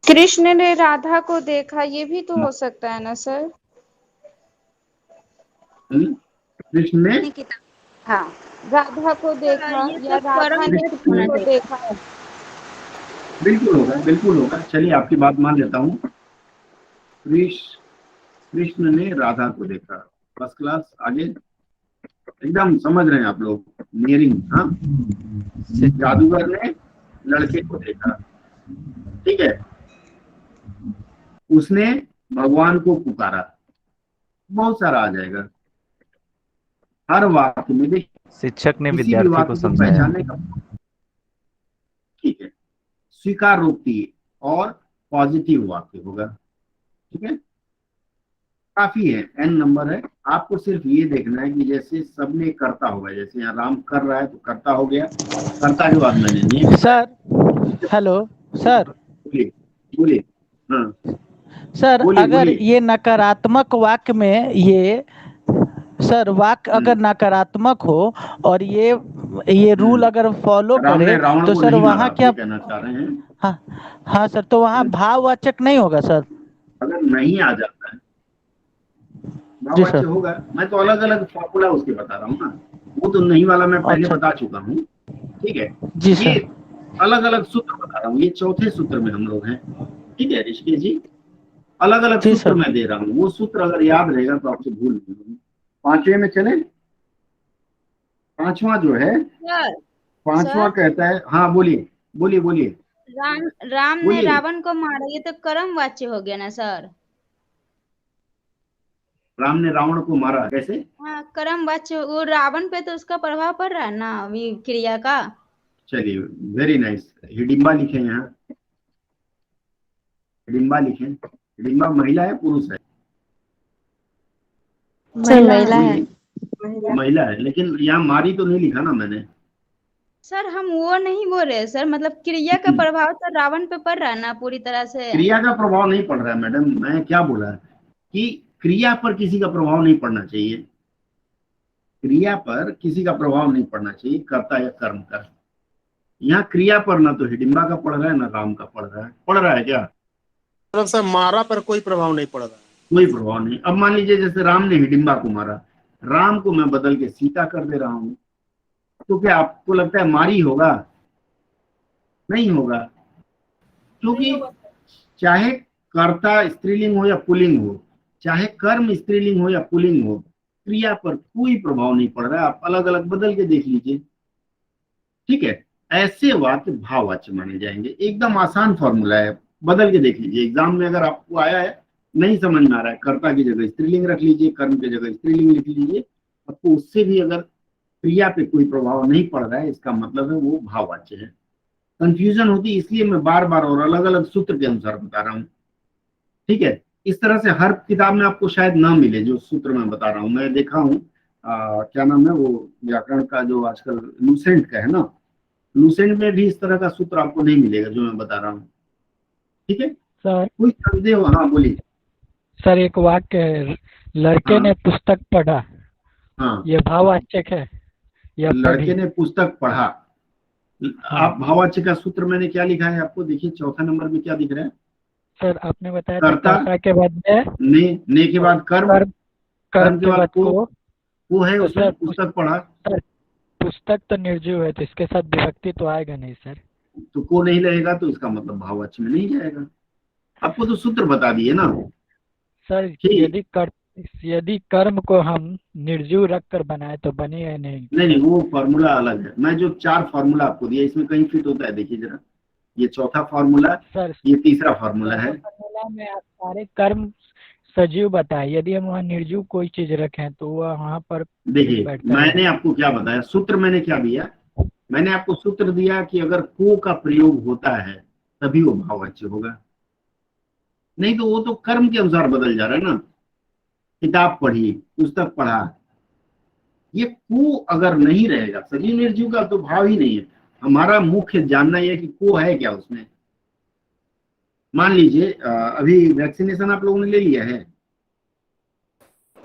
कृष्ण ने राधा को देखा, ये भी तो हो सकता है ना सर? कृष्ण ने हाँ, राधा को देखा या राधा ने कृष्ण को देखा। बिल्कुल होगा, बिल्कुल होगा। चलिए आपकी बात मान लेता हूँ। कृष्ण ने राधा को देखा, फर्स्ट क्लास। आगे एकदम समझ रहे हैं आप लोग, नियरिंग। हाँ, जादूगर ने लड़के को देखा। ठीक है, उसने भगवान को पुकारा, बहुत सारा आ जाएगा हर वाक्य में। देखिए, शिक्षक ने किसी भी विद्यार्थी वाक्य को को समझाया। पहचानने का। ठीक है, स्वीकार रोकती और पॉजिटिव वाक्य होगा। ठीक है, काफी है, एन नंबर है। आपको सिर्फ ये देखना है कि जैसे सबने करता होगा, जैसे यहाँ राम कर रहा है तो करता हो गया, करता के बाद मैंने नहीं। सर हेलो सर, बोलिए बोलिए। हाँ सर बोलिए, अगर बोलिए। ये नकारात्मक वाक्य में ये सर वाक्य अगर नकारात्मक हो और ये रूल अगर फॉलो राम ने करे रावण तो को सर नहीं वहाँ मारा, क्या? ये कहना चाह रहे हैं? हाँ सर, तो वहाँ भाववाचक नहीं होगा सर? अगर नहीं आ जाता है भाववाच्य होगा। मैं तो अलग अलग फॉर्मूला उसके बता रहा हूँ ना, वो तो नहीं वाला मैं पहले बता चुका हूँ। ठीक है, ये अलग अलग सूत्र बता रहा हूँ, ये चौथे सूत्र में हम लोग हैं। ठीक है ऋषिकेश जी, अलग अलग सूत्र मैं दे रहा हूँ, वो सूत्र अगर याद रहेगा तो आपसे भूल नहीं होगी। पांचवे में चले। पांचवा जो है, पांचवा कहता है, हाँ बोलिए बोलिए बोलिए। राम ने रावण को मारा, ये तो कर्म वाच्य हो गया ना सर? राम ने रावण को मारा, कैसे? हाँ, कर्म वाच्य, वो रावण पे तो उसका प्रभाव पड़ रहा है ना अभी क्रिया का। चलिए, वेरी नाइस। हिडिंबा लिखे यहाँ, हिडिंबा लिखे। हिडिंबा महिला है पुरुष है? महिला है। महिला है, लेकिन यहाँ मारी तो नहीं लिखा ना मैंने। सर हम वो नहीं बोल रहे सर, मतलब क्रिया का प्रभाव तो रावण पे पड़ रहा है ना पूरी तरह से। क्रिया का प्रभाव नहीं पड़ रहा है मैडम, मैं क्या बोला कि क्रिया पर किसी का प्रभाव नहीं पड़ना चाहिए, क्रिया पर किसी का प्रभाव नहीं पड़ना चाहिए, कर्ता या कर्म का। यहाँ क्रिया पर ना तो हिडिंबा का पड़ रहा है ना राम का पड़ रहा है। पड़ रहा है क्या? मतलब सर मारा पर कोई प्रभाव नहीं पड़ रहा। कोई प्रभाव नहीं। अब मान लीजिए जैसे राम ने हिडिंबा को मारा, राम को मैं बदल के सीता कर दे रहा हूं, तो क्या आपको लगता है मारी होगा? नहीं होगा, क्योंकि चाहे कर्ता स्त्रीलिंग हो या पुल्लिंग हो, चाहे कर्म स्त्रीलिंग हो या पुल्लिंग हो, क्रिया पर कोई प्रभाव नहीं पड़ रहा है। आप अलग अलग बदल के देख लीजिए, ठीक है। ऐसे वाक्य भाववाच्य माने जाएंगे। एकदम आसान फॉर्मूला है, बदल के देख लीजिए। एग्जाम में अगर आपको आया है, नहीं समझ में आ रहा है, कर्ता की जगह स्त्रीलिंग रख लीजिए, कर्म की जगह स्त्रीलिंग लिख लीजिए। आपको उससे भी अगर क्रिया पे कोई प्रभाव नहीं पड़ रहा है, इसका मतलब है वो भाववाच्य है। कंफ्यूजन होती है, इसलिए मैं बार बार और अलग अलग सूत्र के अनुसार बता रहा हूँ, ठीक है। इस तरह से हर किताब में आपको शायद ना मिले जो सूत्र मैं बता रहा हूँ। मैं देखा हूँ क्या नाम है वो व्याकरण का जो आजकल लूसेंट का है ना, लूसेंट में भी इस तरह का सूत्र आपको नहीं मिलेगा जो मैं बता रहा हूँ, ठीक है सर। कोई संदेह हो? हाँ बोलिए सर एक वाक्य है, लड़के ने पुस्तक पढ़ा, हाँ, ये भाववाचक है या लड़के ने पुस्तक पढ़ा। आप भाववाच्य का सूत्र मैंने क्या लिखा है आपको देखिए, चौथा नंबर में क्या दिख रहा है? सर आपने बताया कर्ता के बाद में ने के बाद कर्म, कर्म के बाद को है, उसने पुस्तक पढ़ा। पुस्तक तो निर्जीव है, तो इसके साथ विभक्ति तो आएगा नहीं सर। तो को नहीं रहेगा तो इसका मतलब भाववाच्य में नहीं जाएगा। आपको तो सूत्र बता दिए ना सर। यदि कर्म को हम निर्जीव रख कर बनाए तो बनेगा नहीं। नहीं, वो फॉर्मूला अलग है। मैं जो 4 फॉर्मूला आपको दिया इसमें कहीं फिट होता है? देखिए जरा, ये चौथा फॉर्मूला, ये तीसरा फॉर्मूला है। फॉर्मूला में आप सारे कर्म सजीव बताए, यदि हम वहाँ निर्जीव कोई चीज रखें तो वहाँ पर देखिए मैंने आपको क्या बताया, सूत्र मैंने क्या दिया? मैंने आपको सूत्र दिया कि अगर को का प्रयोग होता है तभी वो भाववाच्य होगा, नहीं तो वो तो कर्म के अनुसार बदल जा रहा है ना। किताब पढ़ी, पुस्तक पढ़ा, ये को अगर नहीं रहेगा, सजीव निर्जीव का तो भाव ही नहीं है। हमारा मुख्य जानना यह कि को है क्या उसमें। मान लीजिए अभी वैक्सीनेशन आप लोगों ने ले लिया है?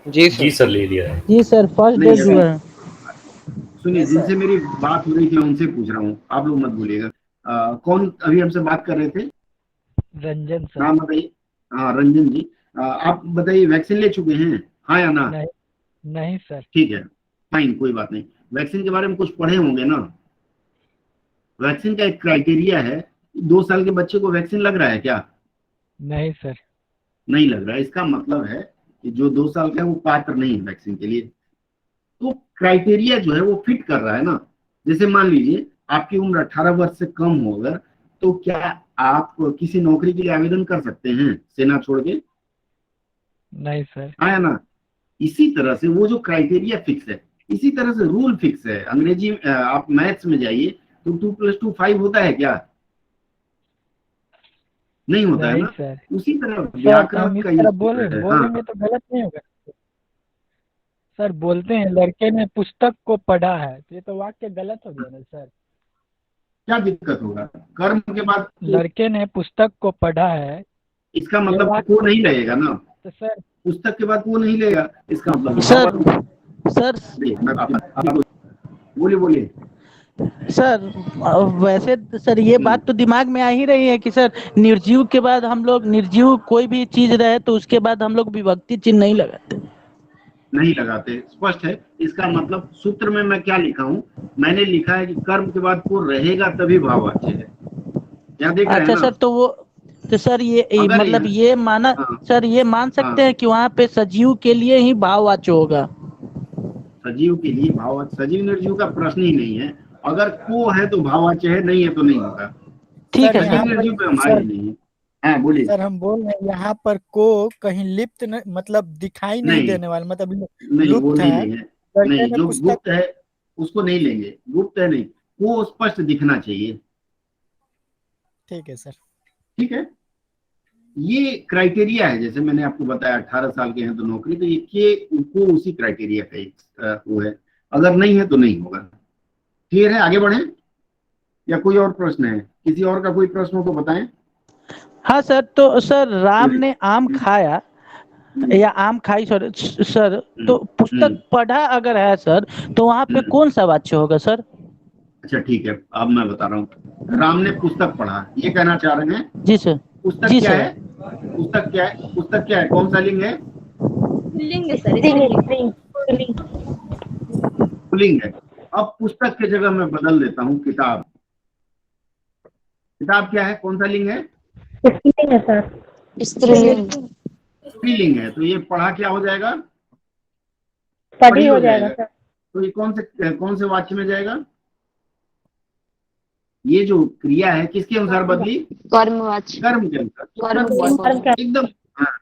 जी सर ले लिया है। जी सर, फर्स्ट डोज हुआ है। सुनिए, जिनसे मेरी बात हो रही थी उनसे पूछ रहा हूँ, आप लोग मत बोलिएगा। कौन अभी हमसे बात कर रहे थे? रंजन सर। नाम बताइए। हाँ रंजन जी, आप बताइए वैक्सीन ले चुके हैं, हाँ या ना? नहीं सर। ठीक है, फाइन, कोई बात नहीं। वैक्सीन के बारे में कुछ पढ़े होंगे ना? वैक्सीन का एक क्राइटेरिया है, 2 साल के बच्चे को वैक्सीन लग रहा है क्या? नहीं सर। नहीं लग रहा है, इसका मतलब है कि जो 2 साल का है वो पात्र नहीं है वैक्सीन के लिए। तो क्राइटेरिया जो है वो फिट कर रहा है ना। जैसे मान लीजिए आपकी उम्र 18 वर्ष से कम हो अगर, तो क्या आप किसी नौकरी के लिए आवेदन कर सकते हैं सेना छोड़ के? नहीं सर। हाँ या ना? इसी तरह से वो जो क्राइटेरिया फिक्स है, इसी तरह से रूल फिक्स है। अंग्रेजी आप मैथ्स में जाइए तो 2 + 2 5 होता है क्या? नहीं होता है ना। सर। उसी तरह व्याकरण का बोलेंगे तो गलत नहीं होगा सर। बोलते हैं लड़के ने पुस्तक को पढ़ा है, ये तो वाक्य गलत हो गया ना सर। क्या दिक्कत होगा? कर्म के बाद लड़के ने पुस्तक को पढ़ा है, इसका मतलब वो नहीं रहेगा ना। तो सर पुस्तक के बाद वो नहीं लेगा, इसका मतलब सर बोलिए सर। वैसे सर ये बात तो दिमाग में आ ही रही है कि सर निर्जीव के बाद हम लोग, निर्जीव कोई भी चीज रहे तो उसके बाद हम लोग विभक्ति चिन्ह नहीं लगाते। स्पष्ट है। इसका मतलब सूत्र में मैं क्या लिखा हूँ, मैंने लिखा है कि कर्म के बाद वो रहेगा तभी भाववाच्य है। क्या देख रहे हैं ना? सर तो वो तो सर ये मतलब ये माना सर, ये मान सकते हैं कि वहाँ पे सजीव के लिए ही भाववाच्य होगा। सजीव के लिए भाववाच्य, सजीव निर्जीव का प्रश्न ही नहीं है। अगर को है तो भाववाच्य है, नहीं है तो नहीं होगा। ठीक है। सजीव निर्जीव पे हमारी नहीं है। हाँ बोलिए सर। हम बोल रहे हैं यहाँ पर को कहीं लिप्त मतलब दिखाई नहीं देने वाला, मतलब नहीं, वो नहीं है। नहीं, जो गुप्त है उसको नहीं लेंगे। गुप्त है नहीं, वो स्पष्ट दिखना चाहिए। ठीक है सर। ठीक है, ये क्राइटेरिया है। जैसे मैंने आपको बताया 18 साल के हैं तो नौकरी, तो ये के वो उसी क्राइटेरिया का एक वो है, अगर नहीं है तो नहीं होगा। क्लियर है? आगे बढ़े या कोई और प्रश्न है? किसी और का कोई प्रश्न हो तो बताएं। हाँ सर, तो सर राम ने आम खाया या आम खाई सर, तो पुस्तक पढ़ा अगर है सर, तो वहाँ पे कौन सा वाच्य होगा सर? अच्छा ठीक है, अब मैं बता रहा हूँ। राम ने पुस्तक पढ़ा, ये कहना चाह रहे हैं? जी सर। पुस्तक जी क्या सर। है? पुस्तक क्या है? पुस्तक क्या है? कौन सा लिंग है? लिंग सर, पुल्लिंग है। अब पुस्तक की जगह मैं बदल देता हूँ किताब। किताब क्या है? कौन सा लिंग है? स्त्रीलिंग। स्त्रीलिंग है, तो ये पढ़ा क्या हो जाएगा? पढ़ी हो जाएगा सर। तो ये कौन से वाक्य में जाएगा? ये जो क्रिया है किसके अनुसार बदली? कर्मवाची। कर्म के अनुसार। एकदम, हाँ,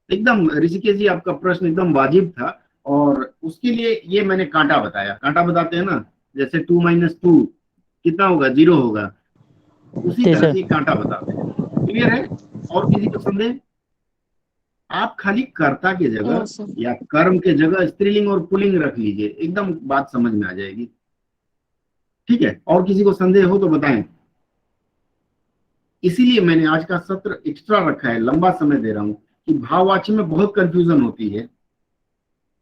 एकदम ऋषिकेश जी, आपका प्रश्न एकदम वाजिब था। और उसके लिए ये मैंने कांटा बताया। कांटा बताते हैं ना, जैसे 2 - 2 कितना होगा? 0 होगा। उसी तरह से कांटा बताते हैं। क्लियर है? और किसी को संदेह? आप खाली कर्ता के जगह या कर्म के जगह स्त्रीलिंग और पुल्लिंग रख लीजिए, एकदम बात समझ में आ जाएगी। ठीक है, और किसी को संदेह हो तो बताएं। इसीलिए मैंने आज का सत्र एक्स्ट्रा रखा है, लंबा समय दे रहा हूं कि भाववाची में बहुत कंफ्यूजन होती है।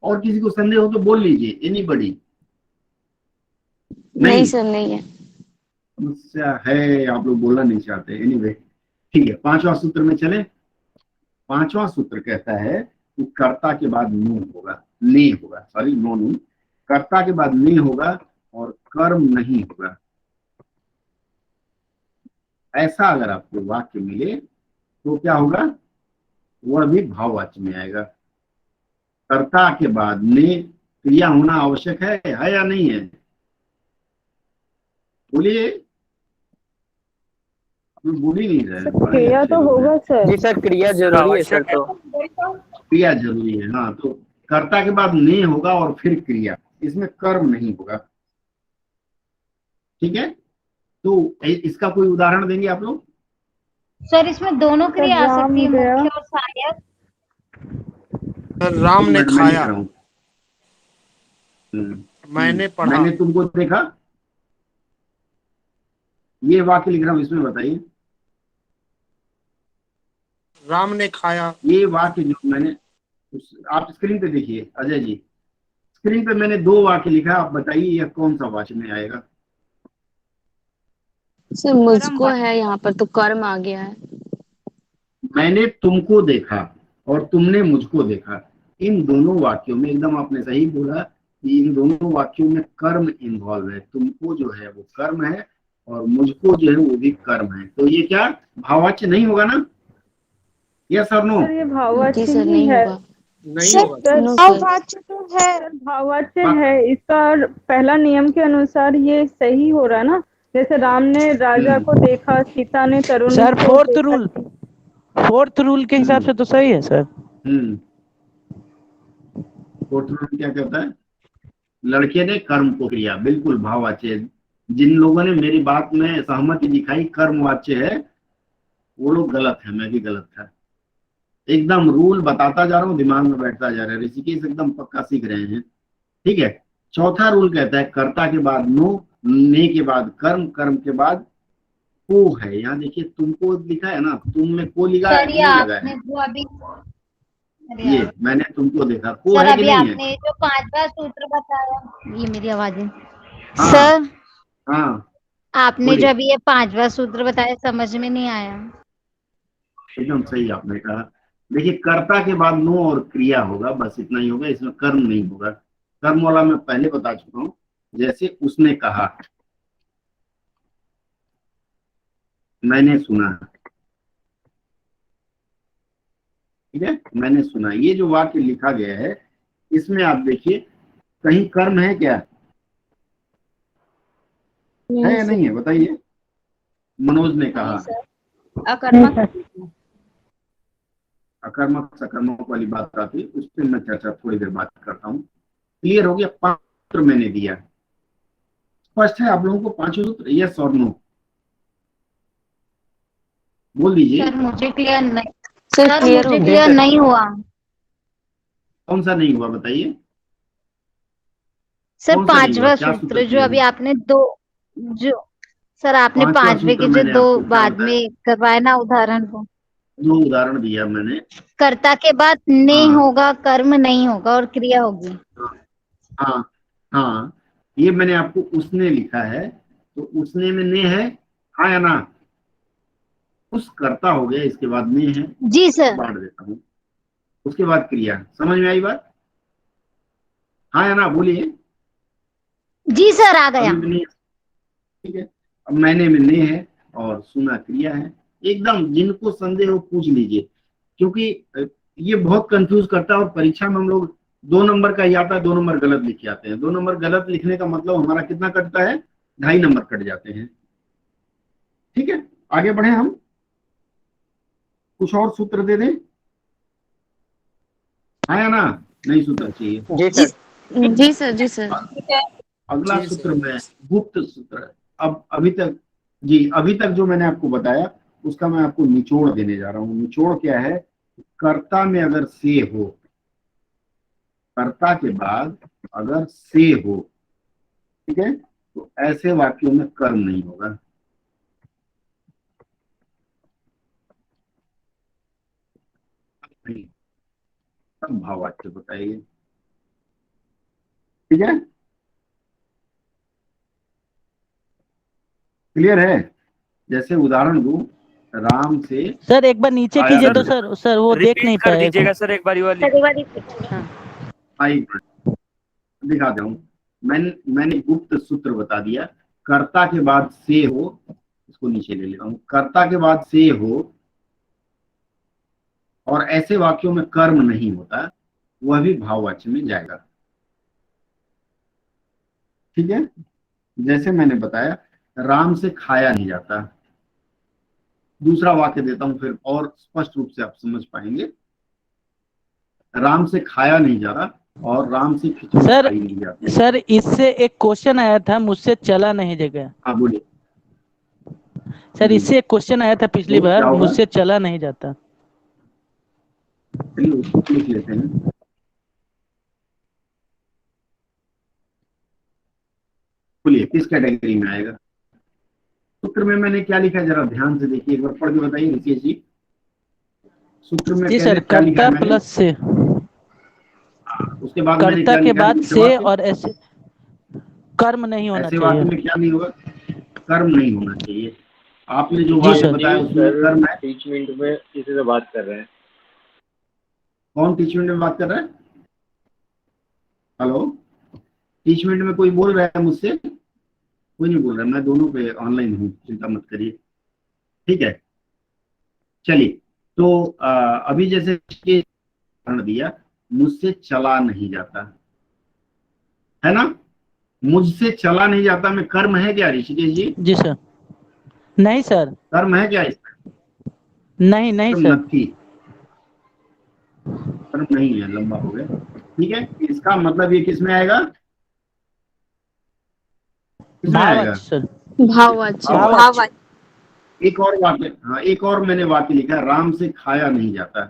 और किसी को संदेह हो तो बोल लीजिए, एनीबॉडी। नहीं सर, नहीं है। समस्या है, आप लोग बोलना नहीं चाहते। एनीवे, ठीक है, 5वां सूत्र में चले। 5वां सूत्र कहता है कि कर्ता के बाद नो होगा, ने होगा, सॉरी नो नहीं, कर्ता के बाद ने होगा और कर्म नहीं होगा। ऐसा अगर आपको वाक्य मिले तो क्या होगा? वह भी भाववाची में आएगा। कर्ता के बाद ने क्रिया होना आवश्यक है या नहीं है? बोलिए। बोल ही नहीं रहे। क्रिया तो होगा सर। जी सर, क्रिया जरूरी है सर। तो क्रिया जरूरी है, हाँ। तो कर्ता के बाद ने होगा और फिर क्रिया, इसमें कर्म नहीं होगा। ठीक है, तो इसका कोई उदाहरण देंगे आप लोग? सर इसमें दोनों क्रिया आ सकती है, मुख्य और सहायक। राम ने खाया, मैंने पढ़ा, मैंने तुमको देखा। ये वाक्य लिख रहा हूं, इसमें बताइए। राम ने खाया, ये वाक्य जो मैंने, आप स्क्रीन पे देखिए अजय जी, स्क्रीन पे मैंने 2 वाक्य लिखा। आप बताइए यह कौन सा वाक्य में आएगा? सर मुझको है यहाँ पर, तो कर्म आ गया है। मैंने तुमको देखा और तुमने मुझको देखा। इन दोनों वाक्यों में एकदम आपने सही बोला कि इन दोनों वाक्यों में कर्म इन्वॉल्व है। तुमको जो है वो कर्म है और मुझको जो है वो भी कर्म है। तो ये क्या भाववाच्य नहीं होगा ना? यस और नो? ये भाववाच्य नहीं है। भाववाच्य तो है, भाववाच्य है। इसका पहला नियम के अनुसार ये सही हो रहा है ना। जैसे राम ने राजा को देखा, सीता ने तरुण सर को फोर्थ रूल के हिसाब से तो सही है सर। फोर्थ रूल क्या कहता है? लड़के ने कर्म को किया, बिल्कुल भाववाच्य। जिन लोगों ने मेरी बात में सहमति दिखाई कर्मवाच्य है, वो लोग गलत है, मैं भी गलत था। एकदम रूल बताता जा रहा हूँ, दिमाग में बैठता जा रहा है। ऋषिकेश एकदम पक्का सीख रहे हैं। ठीक है, चौथा रूल कहता है कर्ता के बाद नो, ने के बाद कर्म, कर्म के बाद को है। यहाँ देखिए तुमको लिखा है ना, तुम में को लिखा है, ये मैंने तुमको देखा, को है कि नहीं है? आपने जो 5वां सूत्र बताया, ये मेरी आवाज है। हाँ, सर हाँ, आपने जो अभी ये 5वां सूत्र बताया, समझ में नहीं आया। एकदम सही आपने कहा। देखिए कर्ता के बाद नो और क्रिया होगा, बस इतना ही होगा, इसमें कर्म नहीं होगा। कर्म वाला मैं पहले बता चुका हूँ। जैसे उसने कहा, मैंने सुना। ठीक है, मैंने सुना। ये जो वाक्य लिखा गया है, इसमें आप देखिए कहीं कर्म है क्या? है या नहीं है? बताइए। मनोज ने कहा अकर्मक सकर्मक वाली बात आती है, उस पर मैं चर्चा थोड़ी देर बात करता हूँ। क्लियर हो गया? 5 सूत्र मैंने दिया। स्पष्ट है आप लोगों को पांचों सूत्र? यस और नो बोल दीजिए। सर मुझे क्लियर नहीं, सर सर क्लियर मुझे हो क्लियर गया। नहीं हुआ। कौन सा नहीं हुआ बताइए? सर कौन सा नहीं हुआ? पांचवा क्या सूत्र सूत्र जो अभी आपने दो, जो सर आपने पांचवा पांचवे सूत्र के जो मैंने दो आपको क्या बाद बताया? में करवाए ना उदाहरण को, 2 उदाहरण दिया मैंने। कर्ता के बाद ने हाँ होगा, कर्म नहीं होगा और क्रिया होगी। हाँ हाँ, ये मैंने आपको उसने लिखा है, तो उसने में ने है, हाँ या ना? उस कर्ता हो गया, इसके बाद ने है, जी सर। बांट देता हूँ, उसके बाद क्रिया। समझ में आई बात? हाँ या ना बोलिए। जी सर आ गया। अभी भी नहीं? ठीक है, अब मैंने में ने है और सुना क्रिया है। एकदम जिनको संदेह हो पूछ लीजिए, क्योंकि ये बहुत कंफ्यूज करता है और परीक्षा में हम लोग 2 नंबर का ही आता है, 2 नंबर गलत लिख के आते हैं। 2 नंबर गलत लिखने का मतलब हमारा कितना कटता है? 2.5 नंबर कट जाते हैं। ठीक है, आगे बढ़े हम। कुछ और सूत्र दे दें? हाँ या ना? नहीं सूत्र चाहिए? जी सर। जी सर, जी सर। अगला सूत्र में गुप्त सूत्र। अब अभी तक अभी तक जो मैंने आपको बताया उसका मैं आपको निचोड़ देने जा रहा हूं। निचोड़ क्या है? कर्ता में अगर से हो, कर्ता के बाद अगर से हो, ठीक है, तो ऐसे वाक्यों में कर्म नहीं होगा। सब भाववाच्य बताइए। ठीक है, क्लियर है? जैसे उदाहरण दूं, राम से सर एक बार नीचे आया कीजिए तो था। सर वो देख नहीं कर पाए। दीजिएगा सर एक बारी वाली। दिखा दे हूं। मैंने गुप्त सूत्र बता दिया। कर्ता के बाद से हो, इसको नीचे ले लेता हूं। कर्ता के बाद से हो और ऐसे वाक्यों में कर्म नहीं होता, वह भी भाववाच्य में जाएगा। ठीक है, जैसे मैंने बताया राम से खाया नहीं जाता। दूसरा वाक्य देता हूं फिर और स्पष्ट रूप से आप समझ पाएंगे। राम से खाया नहीं जा रहा और राम से खिचड़ी सर खाई नहीं जाती। सर इससे एक क्वेश्चन आया था, मुझसे चला नहीं जगह। हाँ बोलिए। सर इससे एक क्वेश्चन आया था पिछली वो क्या बार, होगा? मुझसे चला नहीं जाता। चलिए उसको लिख लेते हैं। बोलिए किस कैटेगरी में आएगा? सूत्र में मैंने क्या लिखा है जरा ध्यान से देखिए, एक बार पढ़ के बताइए ऋषिकेश जी। सूत्र में जी पहले सर, क्या लिखा है कर्ता मैंने? प्लस से, उसके बाद मैंने कर्ता क्या के लिखा है? बाद मुख्य से वाक्य? और ऐसे कर्म नहीं होना ऐसे वाक्य चाहिए। में क्या नहीं होगा? कर्म नहीं होना चाहिए। आपने जो जी वाक्य सर। बताया उसमें कर्म है। टीच मिनट में किसी से बात कर रहे हैं। कौन टीचमेंट में बात कर रहा है? हेलो, टीचमेंट में कोई बोल रहा है मुझसे? कोई नहीं बोल रहा, मैं दोनों पे ऑनलाइन हूँ, चिंता मत करिए। ठीक है, चलिए तो अभी जैसे उदाहरण दिया, मुझसे चला नहीं जाता, है ना? मुझसे चला नहीं जाता में कर्म है क्या ऋषिकेश जी? जी सर। नहीं सर। कर्म है क्या इसका? नहीं कर्म सर। नथी, कर्म नहीं है, लंबा हो गया। ठीक है, इसका मतलब ये किस में आएगा? किसमें आएगा? भाववाच्य सर। भाववाच्य। भाववाच्य। एक और वाक्य, हाँ एक और मैंने वाक्य लिखा है, राम से खाया नहीं जाता।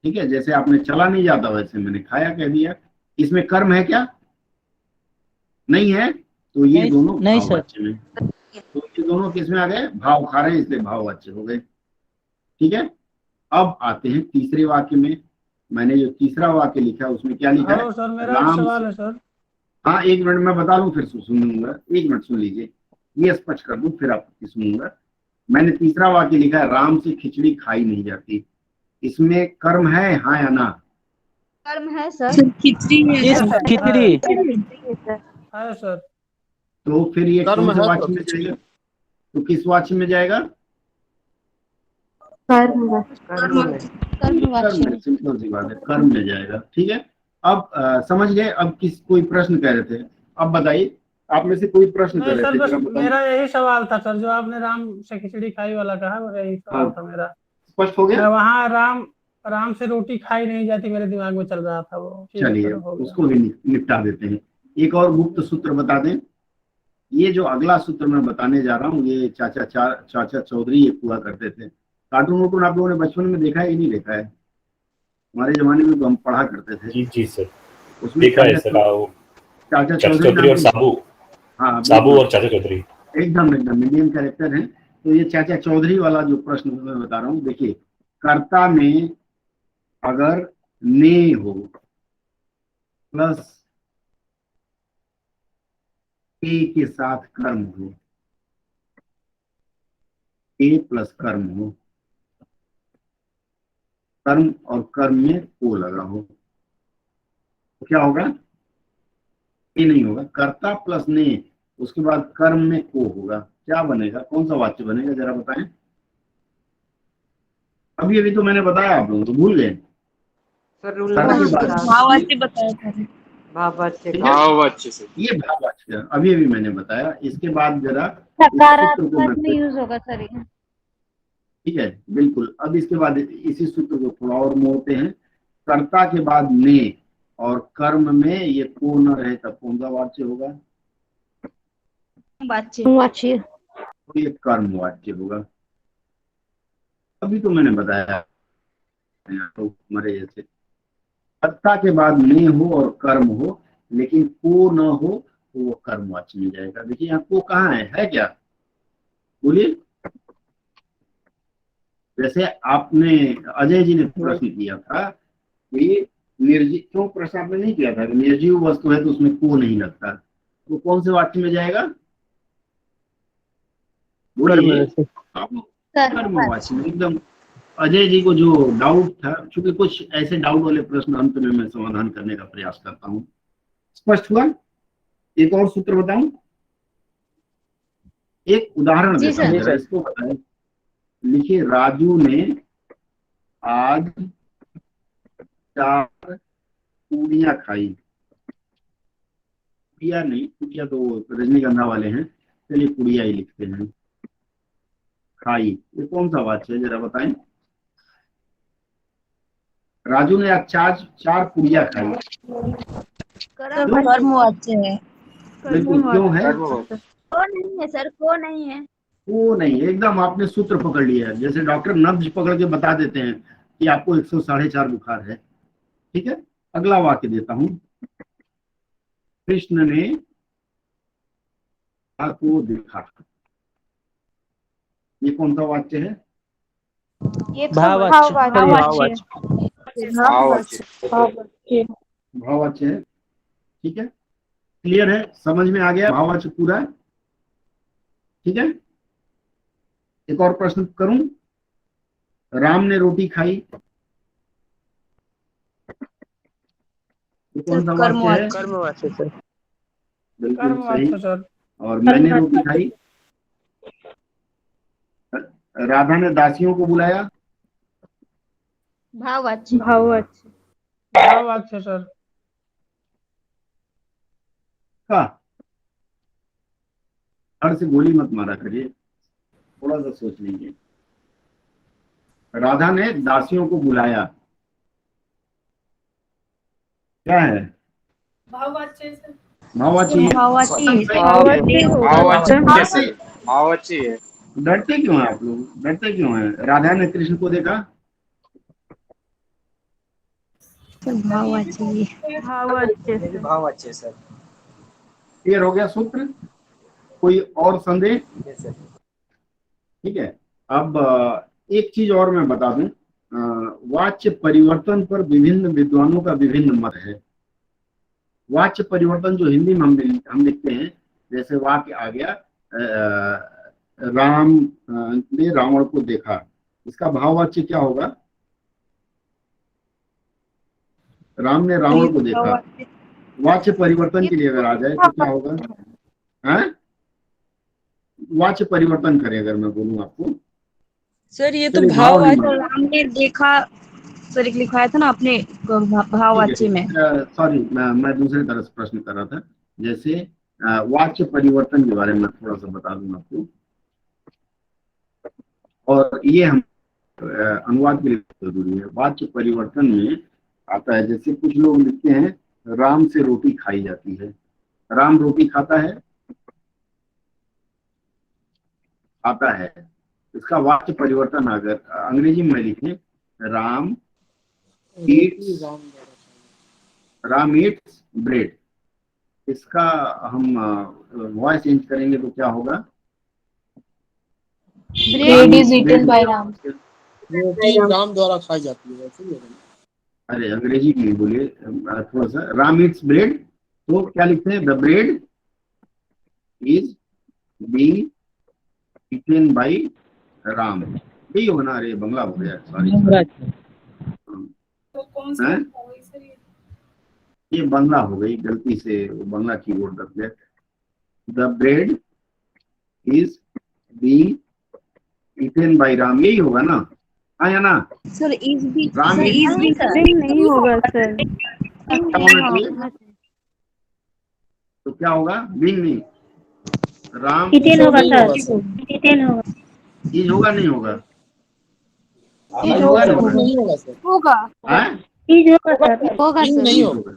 ठीक है, जैसे आपने चला नहीं जाता वैसे मैंने खाया कह दिया। इसमें कर्म है क्या? नहीं है, तो ये दोनों भाववाच्य में। तो ये दोनों किस में आ गए? भाव खा रहे हैं, इसलिए भाववाच्य हो गए। ठीक है, अब आते हैं तीसरे वाक्य में। मैंने जो तीसरा वाक्य लिखा है उसमें क्या लिखा है? सर मेरा एक सवाल है सर। हाँ एक मिनट मैं बता दूं फिर सुनूंगा। एक मिनट सुन लीजिए, ये स्पष्ट कर दूं फिर आपकी सुनूंगा। मैंने तीसरा वाक्य लिखा है, राम से खिचड़ी खाई नहीं जाती। इसमें कर्म है हाँ या ना? कर्म है सर। खिचड़ी खिचड़ी है सर। तो फिर ये कर्म कौन से है वाक्य तो में जाएगा? तो किस वाक्य में जाएगा? कर्म। सिंपल सी बात है, कर्म में जाएगा। ठीक है, अब समझ गए? अब कोई प्रश्न कह रहे थे, अब बताइए। आप में से कोई प्रश्न कर रहे थे? बस जरा बताओ। मेरा यही सवाल था सर, जो आपने राम से खिचड़ी खाई वाला कहा, मेरा यही सवाल था मेरा। स्पष्ट हो गया? वहाँ राम से रोटी खाई नहीं जाती, मेरे दिमाग में चल रहा था वो। चलिए उसको भी निपटा देते हैं। एक और गुप्त सूत्र बता दें। ये जो अगला सूत्र मैं बताने जा रहा हूँ, ये चाचा चौधरी ये हुआ करते थे। कार्टून वार्टून आप लोगों ने बचपन में देखा है कि नहीं देखा है? हमारे जमाने में तो हम पढ़ा करते थे। जी जी सर, उसमें देखा है सर। चाचा चौधरी और साबू। हाँ, साबू और चाचा चौधरी एकदम इंडियन कैरेक्टर है। तो ये चाचा चौधरी वाला जो प्रश्न मैं बता रहा हूँ, देखिए, कर्ता में अगर ने हो प्लस ए के साथ कर्म हो, ए प्लस कर्म हो, कर्म और कर्म में को लगा हो, तो क्या होगा? ए नहीं होगा, कर्ता प्लस ने, उसके बाद कर्म में को होगा, क्या बनेगा? कौन सा वाक्य बनेगा जरा बताएं। अभी तो मैंने बताया, आप लोग तो भूल गए। भाववाच्य बताया था। भाववाच्य से ये भाववाच्य अभी मैंने बताया। इसके बाद जरा सकारात्मक में यूज होगा सर ये। ठीक है, बिल्कुल। अब इसके बाद इसी सूत्र को थोड़ा और मोड़ते हैं। कर्ता के बाद ने और कर्म में ये को न रहे तब कौन सा वाच्य होगा? वाच्य। तो ये कर्म वाच्य होगा। अभी तो मैंने बताया तो हमारे जैसे कर्ता के बाद ने हो और कर्म हो लेकिन को न हो तो वो कर्म वाच्य में जाएगा। देखिए यहाँ को कहाँ है क्या? बोलिए। जैसे आपने अजय जी ने प्रश्न किया था कि निर्जीव, क्यों प्रश्न आपने नहीं किया था? निर्जीव वस्तु है तो उसमें को नहीं लगता, तो कौन से वाक्य में जाएगा? बोलिए। कर्मवाच्य में एकदम। अजय जी को जो डाउट था, क्योंकि कुछ ऐसे डाउट वाले प्रश्न अंत में मैं समाधान करने का प्रयास करता हूँ। स्पष्ट हुआ? एक और सूत्र बताऊं, एक उदाहरण देता हूं, जरा इसको बताएं। लिखिए, राजू ने आज 4 पूड़ियां खाई। पुड़िया नहीं, पुड़िया तो रजनीगंधा वाले हैं, चलिए पुड़िया ही लिखते हैं। खाई, ये कौन सा वाच्य है जरा बताएं। राजू ने आज 4 पुड़िया खाई। कर्मवाच्य है। बिल्कुल। क्यों है? को नहीं है सर, को नहीं है। वो नहीं, एकदम आपने सूत्र पकड़ लिया है। जैसे डॉक्टर नब्ज पकड़ के बता देते हैं कि आपको 104.5 बुखार है। ठीक है, अगला वाक्य देता हूं। कृष्ण ने को देखा, ये कौन सा वाक्य है? ये भाववाच्य है। ठीक है, क्लियर है? समझ में आ गया भाववाच्य पूरा? ठीक है, एक और प्रश्न करूं। राम ने रोटी खाई, ये कौन सा वाक्य है? कर्मवाच्य सर। बिल्कुल सही। और मैंने रोटी खाई। राधा ने दासियों को बुलाया। भाववाच्य। भाववाच्य सर। का हर से गोली मत मारा करिए, थोड़ा सा सोच लीजिए। राधा ने दासियों को बुलाया, क्या है? भाववाच्य सर। भाववाच्य है। डरते क्यों हैं आप लोग? डरते क्यों हैं? राधा ने कृष्ण को देखा। भाववाच्य सर। क्लियर हो गया सूत्र? कोई और संदेह? ठीक है, अब एक चीज और मैं बता दूं। वाच्य परिवर्तन पर विभिन्न विद्वानों का विभिन्न मत है। वाच्य परिवर्तन जो हिंदी में हम लिखते हैं, जैसे वाक्य आ गया राम ने रावण को देखा, इसका भाववाच्य क्या होगा? राम ने रावण को देखा। वाच्य परिवर्तन के लिए अगर आ जाए तो क्या होगा? हैं? वाच्य परिवर्तन करें अगर मैं बोलूं आपको। सर ये तो भाववाच्य राम ने देखा सर, एक लिखवाया था ना आपने भाववाच्य में। सॉरी, मैं दूसरे तरह से प्रश्न कर रहा था। जैसे वाच्य परिवर्तन के बारे में थोड़ा सा बता दूं आपको, और ये हम अनुवाद के लिए जरूरी है। वाच्य परिवर्तन में आता है, जैसे कुछ लोग लिखते हैं राम से रोटी खाई जाती है। राम रोटी खाता है? खाता है, इसका वाक्य परिवर्तन अगर अंग्रेजी में लिखें राम ईट्स ब्रेड, इसका हम वॉइस चेंज करेंगे तो क्या होगा? Bread is eaten by Ram. रोटी राम द्वारा खाई जाती है, वैसे ही होगा। अरे अंग्रेजी में बोलिए थोड़ा सा। राम ईट्स ब्रेड, तो क्या लिखते हैं? The bread is being eaten by Ram, यही होगा ना? अरे बंगला हो गया, सॉरी। ये बंगला हो गई, गलती से बंगला कीबोर्ड रख दिया। The bread is being eaten by Ram, यही होगा ना? हाँ या ना? सर इज भी राम सर इज भी नहीं होगा सर। तो क्या होगा? बीइंग नहीं, राम ईटन होगा सर, ईटन होगा। ये होगा नहीं होगा? इज होगा नहीं होगा सर, होगा हाँ? इज होगा सर, होगा सर। नहीं होगा,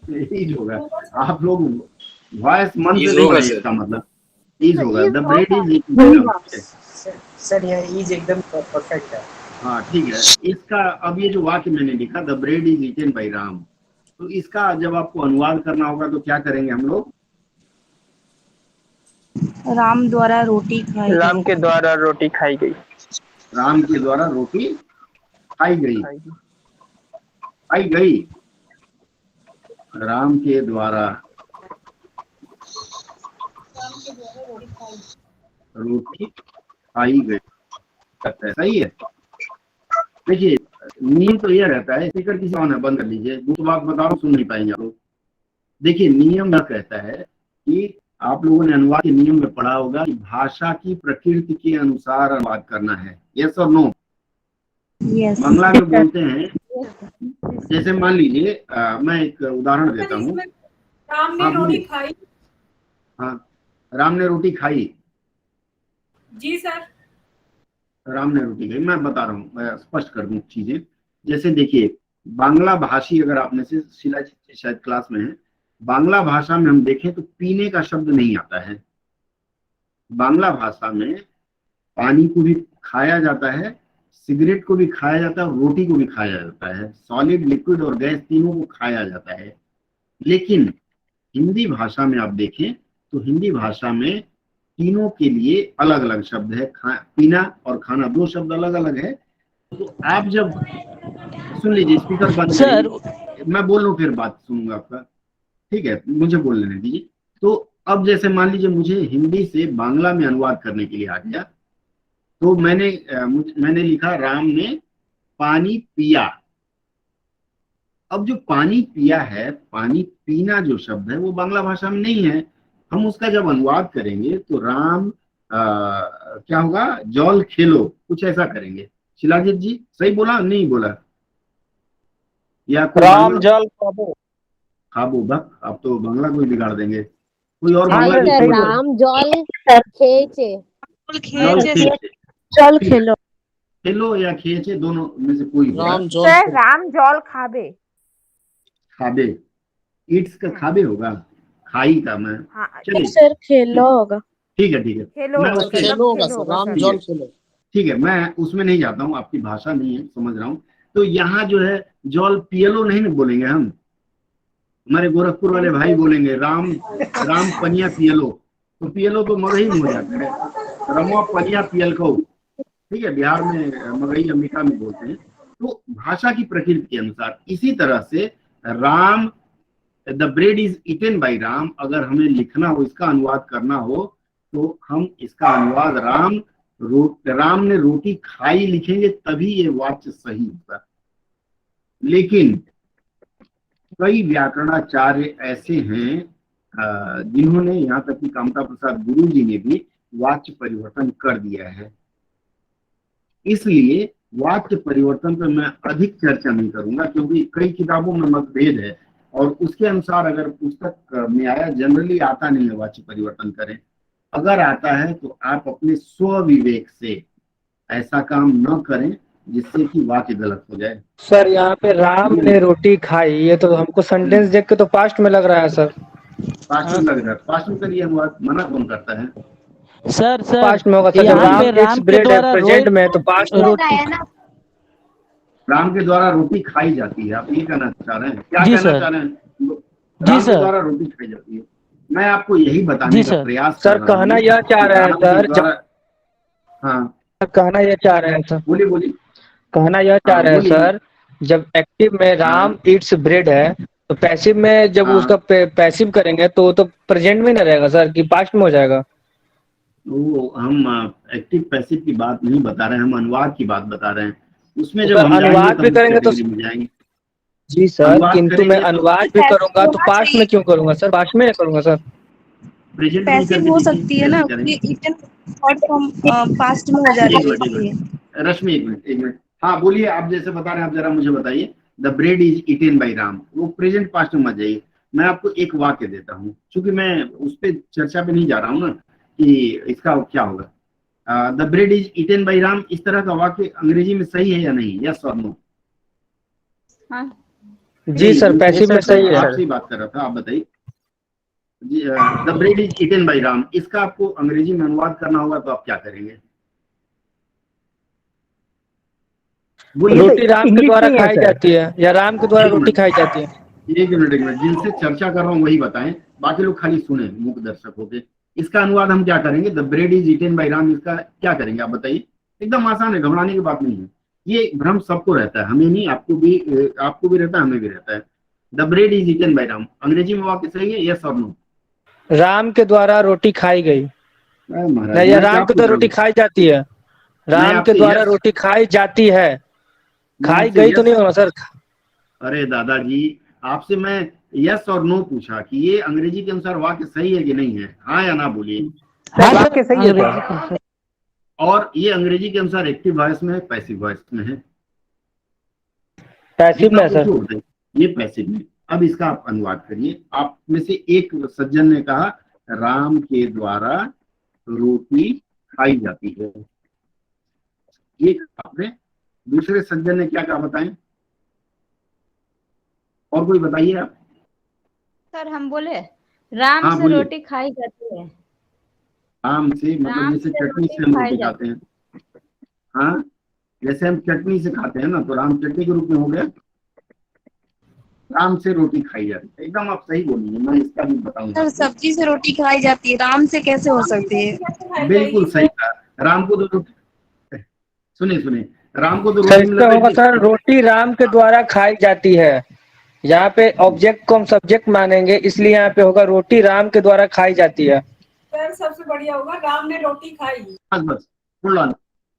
ईज होगा। आप लोग वॉइस मन से नहीं पढ़े, इसका मतलब ईज होगा। The bread is eaten. Sir यह इज एकदम परफेक्ट है। हाँ ठीक है। इसका अब ये जो वाक्य मैंने लिखा the bread is eaten by Ram, तो इसका जब आपको अनुवाद करना होगा तो क्या करेंगे हम लोग? राम द्वारा रोटी खाई गई। राम के द्वारा रोटी खाई गई। राम के द्वारा रोटी खाई गई। खाई गई, राम के द्वारा रोटी खाई गई, सही है। देखिए नियम तो यह रहता है, स्पीकर किसी ऑन है, बंद कर लीजिए, दूसरी बात बता रहा हूँ, सुन नहीं पाएंगे आप लोग। देखिए नियम यह कहता है कि आप लोगों ने अनुवाद के नियम में पढ़ा होगा कि भाषा की प्रकृति के अनुसार अनुवाद करना है, यस और नो? बांग्ला में बोलते हैं, जैसे मान लीजिए मैं एक उदाहरण देता हूँ। राम ने रोटी खाई। हाँ, राम ने रोटी खाई। जी सर। राम ने रोटी खाई, मैं बता रहा हूँ, मैं स्पष्ट कर दूं चीजें। जैसे देखिए बांग्ला भाषी, अगर आपने से शिला जी शायद क्लास में है, बांग्ला भाषा में हम देखें तो पीने का शब्द नहीं आता है। बांग्ला भाषा में पानी को भी खाया जाता है, सिगरेट को भी खाया जाता है, रोटी को भी खाया जाता है, सॉलिड, लिक्विड और गैस तीनों को खाया जाता है। लेकिन हिंदी भाषा में आप देखें तो हिंदी भाषा में तीनों के लिए अलग अलग शब्द है। पीना और खाना दो शब्द अलग अलग है। तो आप जब सुन लीजिए, स्पीकर बंद सर, मैं बोल रहा हूँ फिर बात सुनूंगा आपका, ठीक है? मुझे बोल लेने दीजिए। तो अब जैसे मान लीजिए मुझे हिंदी से बांग्ला में अनुवाद करने के लिए आ गया, तो मैंने लिखा राम ने पानी पिया। अब जो पानी पिया है, पानी पीना जो शब्द है वो बांग्ला भाषा में नहीं है। हम उसका जब अनुवाद करेंगे तो राम क्या होगा? जल खेलो, कुछ ऐसा करेंगे। शिलाजीत जी सही बोला नहीं बोला? या राम जल खाबो। खाबो भक, आप तो बांग्ला को ही बिगाड़ देंगे। कोई और हाँ बांग्ला सर, राम जल खेचे, जल खेलो, खेलो या खेचे, दोनों में से कोई होगा। राम जल खाबे। खाबे, ईट्स का खाबे होगा, खाई का मैं। चलिए सर खेलो होगा। ठीक है, ठीक है, खेलो मैं होगा, उसके खेलो होगा सर, राम जल खेलो। ठीक है, मैं उसमें नहीं जाता हूँ, आपकी भाषा नहीं है, समझ रहा हूँ। तो यहाँ जो है जल पियलो नहीं ना बोलेंगे हम, हमारे गोरखपुर वाले भाई बोलेंगे राम पनिया पियलो, तो पियलो तो मगही में हो जाता है, रमो पनिया पियल को, ठीक है? बिहार में मगही अमेरिका में बोलते हैं। तो भाषा की प्रकृति के अनुसार इसी तरह से Ram, the bread is eaten by Ram, अगर हमें लिखना हो, इसका अनुवाद करना हो, तो हम इसका अनुवाद राम ने रोटी खाई लिखेंगे, तभी ये वाक्य सही होगा। लेकिन कई व्याकरणाचार्य ऐसे हैं जिन्होंने, यहाँ तक कि कामता प्रसाद गुरु जी ने भी वाक्य परिवर्तन कर दिया है। इसलिए वाक्य परिवर्तन पर मैं अधिक चर्चा नहीं करूंगा, क्योंकि कई किताबों में मतभेद है और उसके अनुसार अगर पुस्तक में आया, जनरली आता नहीं है वाक्य परिवर्तन करें। अगर आता है तो आप अपने स्व विवेक से ऐसा काम न करें जिससे कि वाक्य गलत हो जाए। सर यहाँ पे राम ने रोटी खाई, ये तो हमको सेंटेंस देख के तो पास्ट में लग रहा है सर। पास्ट में लग रहा है, पास्ट में करिए अनुवाद, मना कौन करता है? सर पास्ट में होगा सर। जब यहाँ राम पे इट्स राम के ब्रेड है द्वारा प्रेजेंट में तो पास्ट में रोटी राम के द्वारा रोटी खाई जाती है, आप ये कहना चाह रहे हैं? क्या जी कहना सर। चाह रहे हैं? जी राम के सर। द्वारा रोटी खाई जाती है। मैं आपको यही बताने जी का सर। प्रयास सर कर रहा कहना हूं यह चाह कि रहे हैं राम के सर द्वारा, हाँ कहना यह चाह रहे हैं सर, बोलिए बोलिए, कहना यह चाह हाँ रहे हैं बोलिए, सर, जब एक्टिव में राम इट्स ब्रेड है तो पैसिव में जब हाँ। उसका पैसिव करेंगे तो प्रेजेंट में ना रहेगा सर कि पास्ट में हो जाएगा? वो हम एक्टिव पैसिव की बात नहीं बता रहे हैं, हम अनुवाद की बात बता रहे हैं। उसमें तो जब सर हम जाएंगे अनुवाद तो भी हम इस करेंगे तो कैटेगरी में जाएंगे। जी सर, अनुवाद किंतु मैं करेंगे तो अनुवाद भी करूंगा तो पास्ट में क्यों करूंगा सर? पास्ट में करूंगा सर। प्रेजेंट में पैसिव करके हो देखिए सकती है ना, कैसे करेंगे। इटन शॉर्ट फॉर्म पास्ट में हो जाती है इसलिए। रश्मि एक मिनट, हाँ बोलिए, आप जैसे बता रहे हैं, आप जरा मुझे बताइए। The bread is eaten by Ram, वो प्रेजेंट पास्ट में मत जाइए। मैं आपको एक वाक्य देता हूँ, क्योंकि मैं उस पर चर्चा पे नहीं जा रहा हूँ ना कि इसका क्या होगा। The bread is eaten by Ram, इस तरह का वाक्य अंग्रेजी में सही है या नहीं? यस और नो? जी सर, पैसिव में सही है। आपसे ही बात कर रहा था, आप बताइए। The bread is eaten by Ram, इसका आपको अंग्रेजी में अनुवाद करना होगा तो आप क्या करेंगे? रोटी राम के द्वारा खाई जाती है या राम के द्वारा रोटी खाई जाती है? एक मिनट जिनसे चर्चा कर रहा हूँ वही बताएं, बाकी लोग खाली सुने मूक दर्शक होके। इसका अनुवाद हम क्या करेंगे? The bread is eaten by Ram, इसका क्या करेंगे आप बताइए? एकदम आसान है, घबराने की बात नहीं है। ये भ्रम सबको रहता है, हमें नहीं, आपको भी रहता है, हमें भी रहता है। The bread is eaten by Ram, अंग्रेजी में वाक्य सही है, यस और नो? राम के द्वारा रोटी खाई गई नहीं, या राम के द्वारा रोटी खाई जाती है? राम के द्वारा रोटी खाई जाती है, खाई गई तो नहीं होगा सर? अरे दादाजी, आपसे मैं यस और नो पूछा कि ये अंग्रेजी के अनुसार वाक्य सही है कि नहीं है, हाँ या ना बोलिए। वाक्य सही है। और ये अंग्रेजी के अनुसार एक्टिव वॉइस में है, पैसिव वॉइस में है? पैसिव में सर। ये पैसिव में। अब इसका आप अनुवाद करिए। आप में से एक सज्जन ने कहा राम के द्वारा रोटी खाई जाती है, ये आपने। दूसरे सज्जन ने क्या कहा बताएं? और कोई बताइए आप। सर हम बोले राम हाँ, से बोलिए। रोटी खाई जाती है। राम से मतलब राम जैसे से चटनी रोटी से हम खाई रोटी खाते हैं, हाँ जैसे हम चटनी से खाते हैं ना, तो राम चटनी के रूप में हो गया। राम से रोटी खाई जाती है, एकदम आप सही बोलिए, मैं इसका भी बताऊंगा। सर सब्जी से रोटी खाई जाती है, राम से कैसे हो सकती है? बिल्कुल सही कहा। राम को तो सुनिए राम को तो सर रोटी इसका होगा सर, रोटी राम के द्वारा खाई जाती है। यहाँ पे ऑब्जेक्ट को हम सब्जेक्ट मानेंगे, इसलिए यहाँ पे होगा रोटी राम के द्वारा खाई जाती है। सर सबसे बढ़िया होगा राम ने रोटी खाई। बस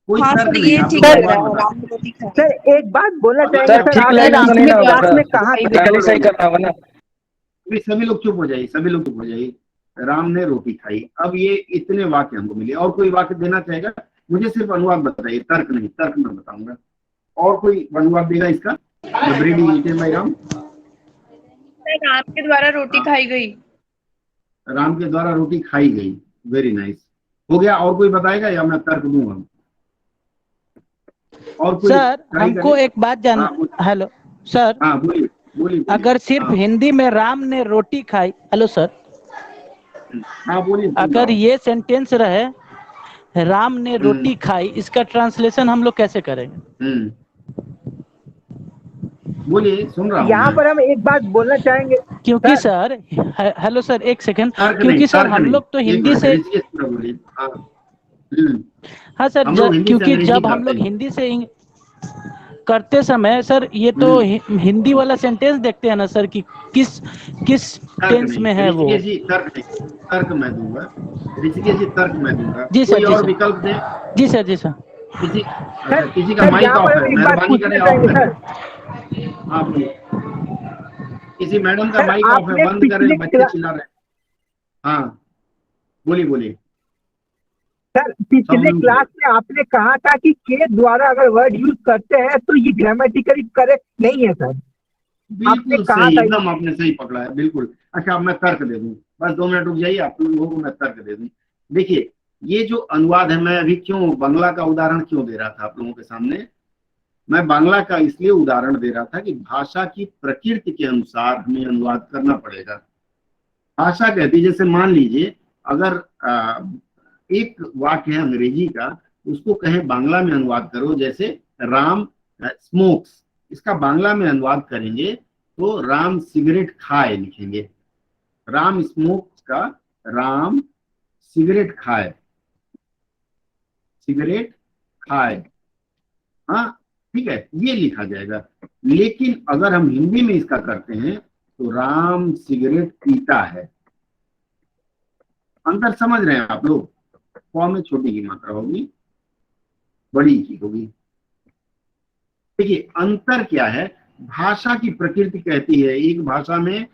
कोई हाँ तर्क सर, नहीं, ये आप ठीक लोग लग बात रहा है, बता। राम ने रोटी खाई। सर एक बात बोलना चाहेंगे सर सर, ठीक आपने लगेगा तो नहीं ना क्लास में होगा कहा सर, पहले सही करना होगा ना। अभी सभी लोग चुप हो जाइए, सभी लोग चुप हो जाइए। राम ने रोटी खाई। अब ये इतने वाक्य हमको मिले, और कोई वाक्य देना चाहेगा? मुझे सिर्फ अनुवाद बताइए, तर्क नहीं, तर्क मैं बताऊंगा। और कोई अनुवाद देगा इसका? The bread is eaten by Ram, Ram के द्वारा रोटी खाई गई। राम के द्वारा रोटी खाई गई, वेरी नाइस, हो गया। और कोई बताएगा या मैं तर्क दूंगा? और कोई सर ट्राई हमको करे? एक बात जान हेलो सर, हाँ बोलिए। अगर सिर्फ हिंदी में राम ने रोटी खाई, हेलो सर, हाँ बोलिए। अगर ये सेंटेंस रहे राम ने रोटी खाई, इसका ट्रांसलेशन हम लोग कैसे करेंगे? बोलिए, सुन रहा हूँ। यहाँ पर हम एक बात बोलना चाहेंगे क्योंकि सर हेलो सर एक सेकंड, क्योंकि सर हम लोग तो हिंदी से, हाँ सर क्योंकि जब हम लोग हिंदी से करते समय सर ये तो हिंदी वाला सेंटेंस देखते हैं ना सर कि किस टेंस में है वो। तर्क मैं दूंगा ऋषिकेश जी, तर्क मैं दूंगा। जी सर, और विकल्प दे। जी सर, जी सर। किसी का माइक ऑफ है, मेहरबानी करें ऑफ करें। हाँ बोलिए। किसी मैडम का माइक ऑफ है, बंद करें, बच्चे चिल्ला रहे हैं। हाँ बोलिए। सर पिछले क्लास में आपने कहा था कि के द्वारा अगर वर्ड यूज करते हैं तो ये ग्रामेटिकली करेक्ट नहीं है सर। बिल्कुल सही, एकदम आपने सही पकड़ा है, बिल्कुल। अच्छा अब मैं तर्क दे दूं, बस 2 मिनट रुक जाइए, आप लोगों को मैं तर्क दे दूं। देखिए ये जो अनुवाद है, मैं अभी क्यों बांग्ला का उदाहरण क्यों दे रहा था आप लोगों के सामने? मैं बांग्ला का इसलिए उदाहरण दे रहा था कि भाषा की प्रकृति के अनुसार हमें अनुवाद करना पड़ेगा। भाषा कहती, जैसे मान लीजिए अगर एक वाक्य है अंग्रेजी का, उसको कहें बांग्ला में अनुवाद करो, जैसे राम स्मोक्स, इसका बांग्ला में अनुवाद करेंगे तो राम सिगरेट खाए लिखेंगे। राम स्मोक्स का राम सिगरेट खाए, सिगरेट खाए, हाँ ठीक है, ये लिखा जाएगा। लेकिन अगर हम हिंदी में इसका करते हैं तो राम सिगरेट पीता है। अंतर समझ रहे हैं आप लोग? फॉर्म में छोटी की मात्रा होगी, बड़ी की होगी। देखिए अंतर क्या है, भाषा की प्रकृति कहती है, एक भाषा में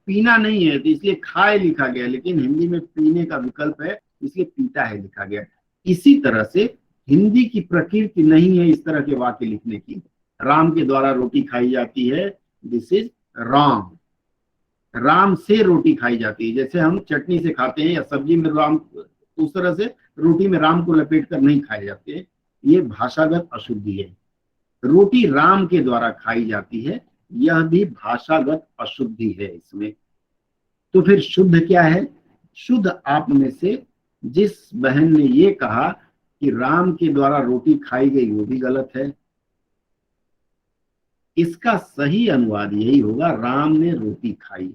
पीना नहीं है तो इसलिए खाए लिखा गया, लेकिन हिंदी में पीने का विकल्प है इसलिए पीता है लिखा गया। इसी तरह से हिंदी की प्रकृति नहीं है इस तरह के वाक्य लिखने की। राम के द्वारा रोटी खाई जाती है, दिस इज राम। राम से रोटी खाई जाती है, जैसे हम चटनी से खाते हैं या सब्जी में राम, उस तरह से रोटी में राम को लपेट कर नहीं खाए जाते, ये भाषागत अशुद्धि है। रोटी राम के द्वारा खाई जाती है, यह भी भाषागत अशुद्धि है इसमें। तो फिर शुद्ध क्या है? शुद्ध आप में से जिस बहन ने ये कहा कि राम के द्वारा रोटी खाई गई, वो भी गलत है। इसका सही अनुवाद यही होगा, राम ने रोटी खाई।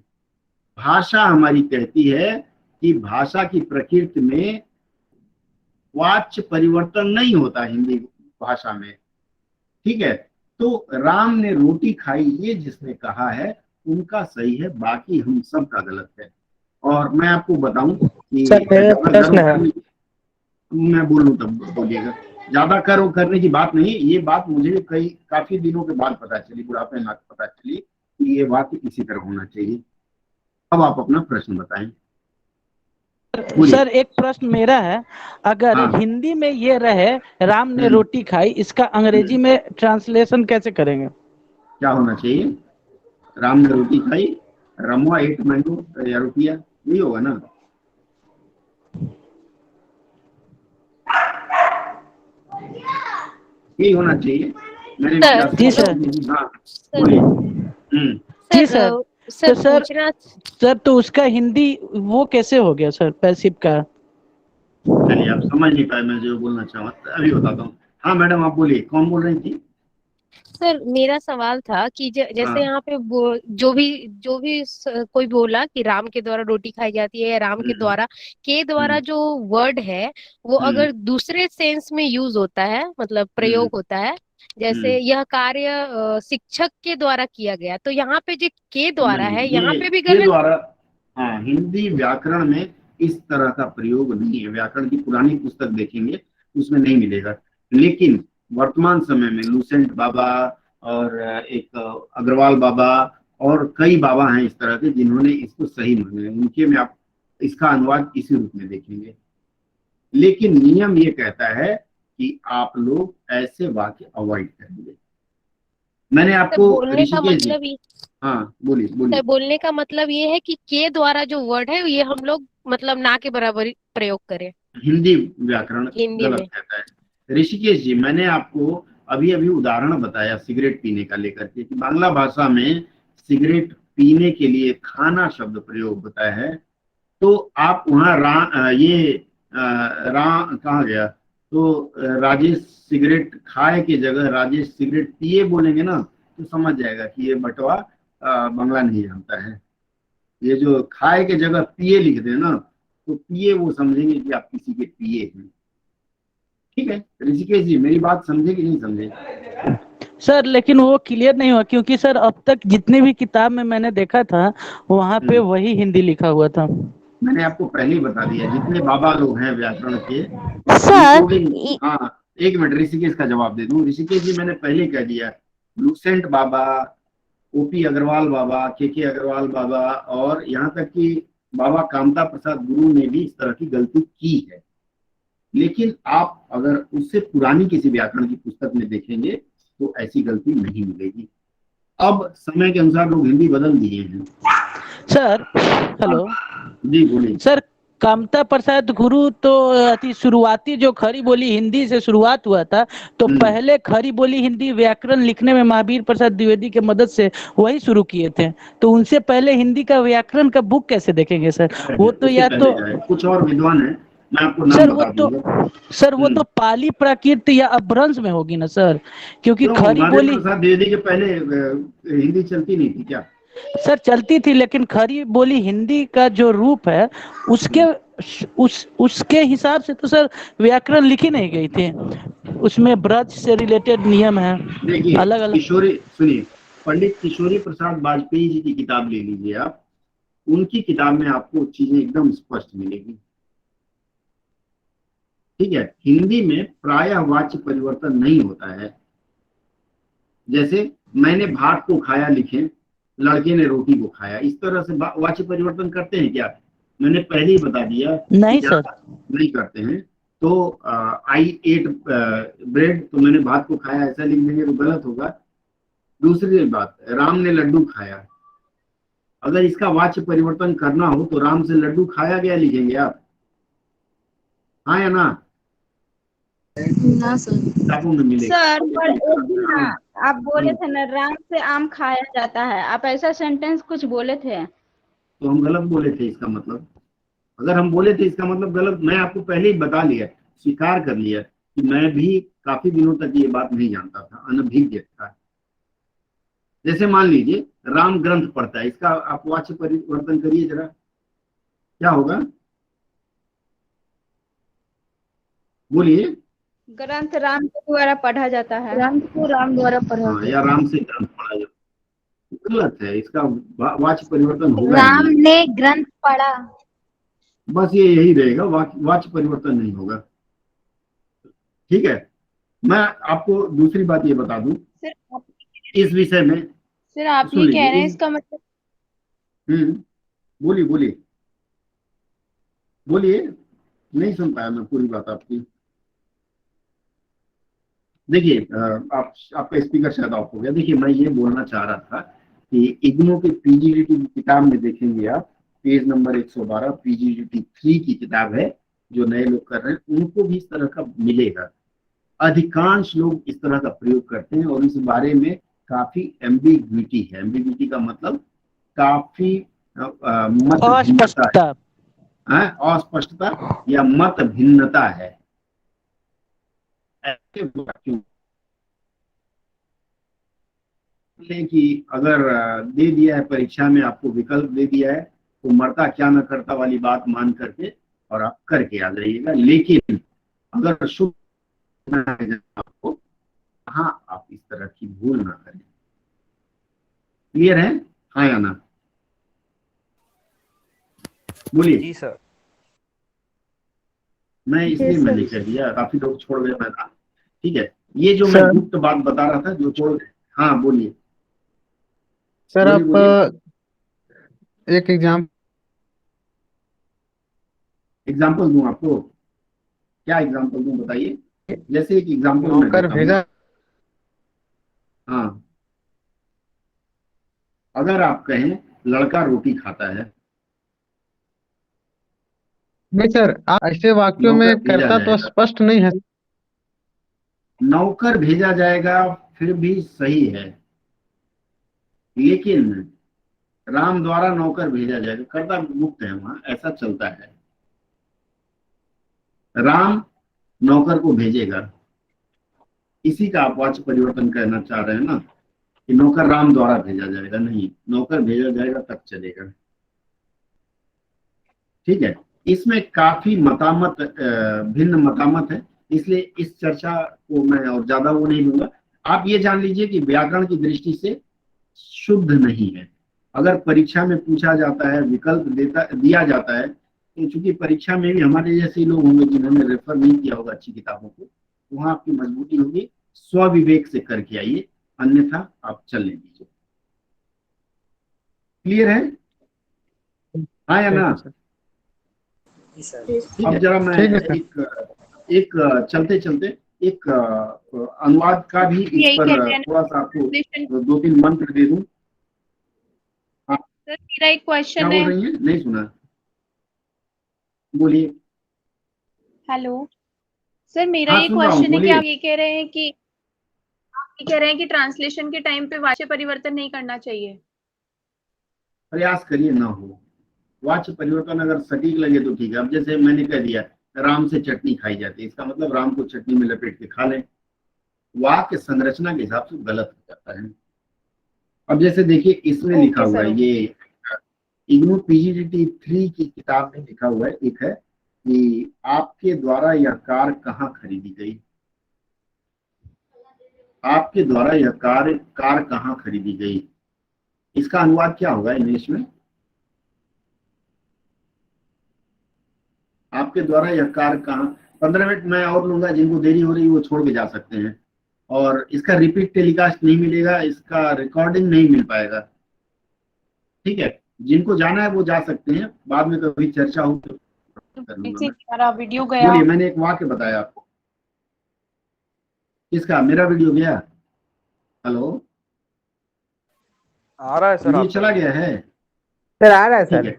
भाषा हमारी कहती है कि भाषा की प्रकृति में वाच्य परिवर्तन नहीं होता हिंदी भाषा में, ठीक है। तो राम ने रोटी खाई ये जिसने कहा है उनका सही है, बाकी हम सब का गलत है। और मैं आपको बताऊं कि प्रश्न है, मैं बोलूं तब बोलिएगा, ज्यादा करने की बात नहीं, ये बात मुझे काफी दिनों के बाद पता चली, बुढ़ापे में पता चली कि ये बात इसी तरह होना चाहिए। अब आप अपना प्रश्न बताएं। सर एक प्रश्न मेरा है, अगर हिंदी में ये रहे राम ने रोटी खाई, इसका अंग्रेजी में ट्रांसलेशन कैसे करेंगे? क्या होना चाहिए? राम ने रोटी खाई, रमवा 8 मैंगो या रुपया, यही होगा ना? यही होना चाहिए। मैंने जी सर। हाँ बोलिए। जी सर। तो सर तो उसका हिंदी वो कैसे हो गया सर, पैसिव का? चलिए आप समझ नहीं पाए मैं जो बोलना चाहूँ, अभी बताता हूँ। हाँ मैडम आप बोलिए, कौन बोल रही थी? सर मेरा सवाल था कि जैसे यहाँ पे जो भी कोई बोला कि राम के द्वारा रोटी खाई जाती है या राम के द्वारा जो वर्ड है वो अगर दूसरे सेंस में यूज होता है, मतलब प्रयोग होता है, जैसे यह कार्य शिक्षक के द्वारा किया गया, तो यहाँ पे जो के द्वारा है यहाँ पे भी गलत। हाँ, हिंदी व्याकरण में इस तरह का प्रयोग नहीं है। व्याकरण की पुरानी पुस्तक देखेंगे उसमें नहीं मिलेगा, लेकिन वर्तमान समय में लूसेंट बाबा और एक अग्रवाल बाबा और कई बाबा हैं इस तरह के जिन्होंने इसको सही माना है, उनके में आप इसका अनुवाद इसी रूप में देखेंगे। लेकिन नियम ये कहता है कि आप लोग ऐसे वाक्य अवॉइड करेंगे। मैंने आपको बोलने का मतलब हाँ बोलिए। बोलने का मतलब ये है कि के द्वारा जो वर्ड है ये हम लोग मतलब ना के बराबर प्रयोग करें। हिंदी व्याकरण गलत कहता है। ऋषिकेश जी, मैंने आपको अभी उदाहरण बताया सिगरेट पीने का लेकर के कि बांग्ला भाषा में सिगरेट पीने के लिए खाना शब्द प्रयोग होता है, तो आप वहाँ कहाँ गया, तो राजेश सिगरेट खाए की जगह राजेश सिगरेट पिए बोलेंगे ना, तो समझ जाएगा कि ये बटवा बांग्ला नहीं जानता है। ये जो खाए के जगह पिए लिख दे ना, तो पिए वो समझेंगे कि आप किसी के पिए हैं। ठीक है ऋषिकेश जी, मेरी बात समझे कि नहीं समझे? सर लेकिन वो क्लियर नहीं हुआ, क्योंकि सर अब तक जितनी भी किताब में मैंने देखा था वहाँ पे वही हिंदी लिखा हुआ था। मैंने आपको पहले ही बता दिया, जितने बाबा लोग हैं व्याकरण के सर। हाँ एक मिनट, ऋषिकेश का जवाब दे दूं। ऋषिकेश जी मैंने पहले कह दिया, लूसेंट बाबा, ओपी अग्रवाल बाबा, के अग्रवाल बाबा और यहाँ तक कि बाबा कामता प्रसाद गुरु ने भी इस तरह की गलती की है। लेकिन आप अगर उससे पुरानी किसी व्याकरण की पुस्तक में देखेंगे तो ऐसी गलती नहीं मिलेगी। अब समय के अनुसार लोग हिंदी बदल दिए हैं। सर हेलो जी बोलिए। सर कामता प्रसाद गुरु तो शुरुआती जो खड़ी बोली हिंदी से शुरुआत हुआ था, तो पहले खड़ी बोली हिंदी व्याकरण लिखने में महावीर प्रसाद द्विवेदी के मदद से वही शुरू किए थे, तो उनसे पहले हिंदी का व्याकरण का बुक कैसे देखेंगे सर? वो तो या तो कुछ और विद्वान है मैं आपको नाम सर बता दूंगा। वो तो पाली प्राकृत या अपभ्रंश में होगी ना सर, क्योंकि क्यों, खरी महादेव बोली प्रसाद द्विवेदी के पहले हिंदी चलती नहीं थी क्या? सर चलती थी, लेकिन खरी बोली हिंदी का जो रूप है उसके उसके हिसाब से तो सर व्याकरण लिखी नहीं गई थी, उसमें ब्रज से रिलेटेड नियम है देखिए अलग अलग। किशोरी सुनिए, पंडित किशोरी प्रसाद वाजपेयी जी की किताब ले लीजिए आप, उनकी किताब में आपको चीजें एकदम स्पष्ट मिलेगी। ठीक है, हिंदी में प्रायः वाच्य परिवर्तन नहीं होता है। जैसे मैंने भात को खाया लिखे, लड़के ने रोटी को खाया, इस तरह से वाच्य परिवर्तन करते हैं क्या? मैंने पहले ही बता दिया नहीं सर, नहीं करते हैं। तो आई एट ब्रेड, तो मैंने भात को खाया ऐसा लिख देंगे तो गलत होगा। दूसरी बात, राम ने लड्डू खाया, अगर इसका वाच्य परिवर्तन करना हो तो राम से लड्डू खाया गया लिखेंगे आप, हाँ या ना? ना सर। किताबों में मिलेगा। सर पर एक दिन ना आप बोले थे ना राम से आम खाया जाता है, आप ऐसा सेंटेंस कुछ बोले थे। तो हम गलत बोले थे इसका मतलब, अगर हम बोले थे इसका मतलब गलत, मैं आपको पहले ही बता लिया, स्वीकार कर लिया कि मैं भी काफी दिनों तक ये बात नहीं जानता था, अनभिज्ञ था। जैसे मान लीजिए राम ग्रंथ पढ़ता है, इसका आप वाच्य परिवर्तन करिए जरा, क्या होगा बोलिए? ग्रंथ राम के द्वारा पढ़ा जाता है। ग्रंथ को राम द्वारा पढ़ा हाँ, या राम से ग्रंथ पढ़ा जाता है, गलत है, इसका वाच्य परिवर्तन होगा राम ने ग्रंथ पढ़ा, बस ये यही रहेगा, वाच्य परिवर्तन नहीं होगा। ठीक है, मैं आपको दूसरी बात ये बता दूं इस विषय में। सर आप ये कह रहे हैं इसका मतलब? बोलिए बोलिए बोलिए, नहीं सुन पाया मैं पूरी बात आपकी। देखिए आपका स्पीकर शायद ऑफ हो गया। देखिए मैं ये बोलना चाह रहा था कि इग्नू के पीजीडीटी की किताब में देखेंगे आप, पेज नंबर 112 पीजीडीटी 3 की किताब है, जो नए लोग कर रहे हैं उनको भी इस तरह का मिलेगा। अधिकांश लोग इस तरह का प्रयोग करते हैं और इस बारे में काफी एम्बिग्विटी है। एम्बिग्विटी का मतलब काफी अस्पष्टता या मत भिन्नता है। कि अगर दे दिया है परीक्षा में, आपको विकल्प दे दिया है, तो मरता क्या न करता वाली बात मान करके और आप करके आ जाइएगा। लेकिन अगर शुभ आपको, हाँ आप इस तरह की भूल ना करें। क्लियर है, हाँ या ना? बोलिए। जी सर। मैं इसलिए मैंने कह दिया, काफी लोग छोड़ गए मैदान। ठीक है, ये जो मैं गुप्त बात बता रहा था जो छोड़ गए, हाँ बोलिए सर। आप एक एग्जाम्पल दूं आपको? क्या एग्जाम्पल दूं बताइए? जैसे एक एग्जाम्पल भेजा। हाँ, अगर आप कहें लड़का रोटी खाता है, नहीं सर, आप ऐसे वाक्यों में कर्ता तो स्पष्ट नहीं है। नौकर भेजा जाएगा फिर भी सही है, लेकिन राम द्वारा नौकर भेजा जाएगा, कर्ता मुक्त है वहां, ऐसा चलता है। राम नौकर को भेजेगा, इसी का आप वाच्य परिवर्तन कहना चाह रहे हैं ना, कि नौकर राम द्वारा भेजा जाएगा। नहीं, नौकर भेजा जाएगा तब चलेगा। ठीक है, इसमें काफी भिन्न मतामत है, इसलिए इस चर्चा को मैं और ज्यादा वो नहीं लूंगा। आप ये जान लीजिए कि व्याकरण की दृष्टि से शुद्ध नहीं है। अगर परीक्षा में पूछा जाता है, विकल्प दिया जाता है, तो चूंकि परीक्षा में भी हमारे जैसे लोग होंगे जिन्होंने रेफर नहीं किया होगा अच्छी किताबों को, वहां आपकी मजबूती होगी, स्वविवेक से करके आइए, अन्यथा आप चलने दीजिए। क्लियर है, हाँ या ना? अब जरा मैं एक चलते चलते एक अनुवाद का भी इस पर थोड़ा सा आपको 2-3 मंत्र दे दूं। सर मेरा एक क्वेश्चन है। बोल रही है? नहीं सुना, बोलिए। हेलो सर, मेरा ये क्वेश्चन है कि आप ये कह रहे हैं कि ट्रांसलेशन के टाइम पे वाच्य परिवर्तन नहीं करना चाहिए। प्रयास करिए ना हो। वाच्य परिवर्तन अगर सटीक लगे तो ठीक है। अब जैसे मैंने कह दिया राम से चटनी खाई जाती है, इसका मतलब राम को चटनी में लपेट के खा लें। वाक्य संरचना के हिसाब से गलत हो जाता है। अब जैसे देखिए इसमें लिखा हुआ है, ये इग्नू पीजीडीटी 3 की किताब में लिखा हुआ है, एक है कि आपके द्वारा यह कार कहाँ खरीदी गई। आपके द्वारा यह कार कहाँ खरीदी गई, इसका अनुवाद क्या होगा इंग्लिश में? आपके द्वारा यह कार कहाँ। 15 मिनट मैं और लूंगा, जिनको देरी हो रही है वो छोड़ के जा सकते हैं। और इसका रिपीट टेलीकास्ट नहीं मिलेगा, इसका रिकॉर्डिंग नहीं मिल पाएगा, ठीक है। जिनको जाना है वो जा सकते हैं, बाद में कभी चर्चा हो तो वीडियो गया। बोलिए, मैंने एक वाक्य बताया आपको। किसका? मेरा वीडियो गया? हेलो, आ रहा है सर, वीडियो चला गया है सर? आ रहा है सर,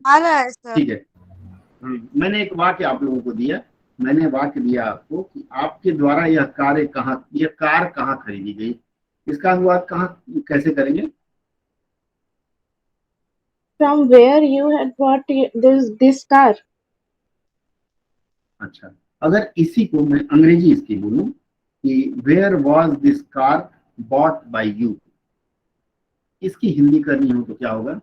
आ रहा है सर। ठीक है। मैंने एक वाक्य आप लोगों को दिया, मैंने वाक्य दिया आपको कि आपके द्वारा यह कार कहाँ खरीदी गई, इसका अनुवाद कैसे करेंगे? From where you had bought this car? अच्छा, अगर इसी को मैं अंग्रेजी इसकी बोलूं कि where was this car bought by you, इसकी हिंदी करनी हो तो क्या होगा?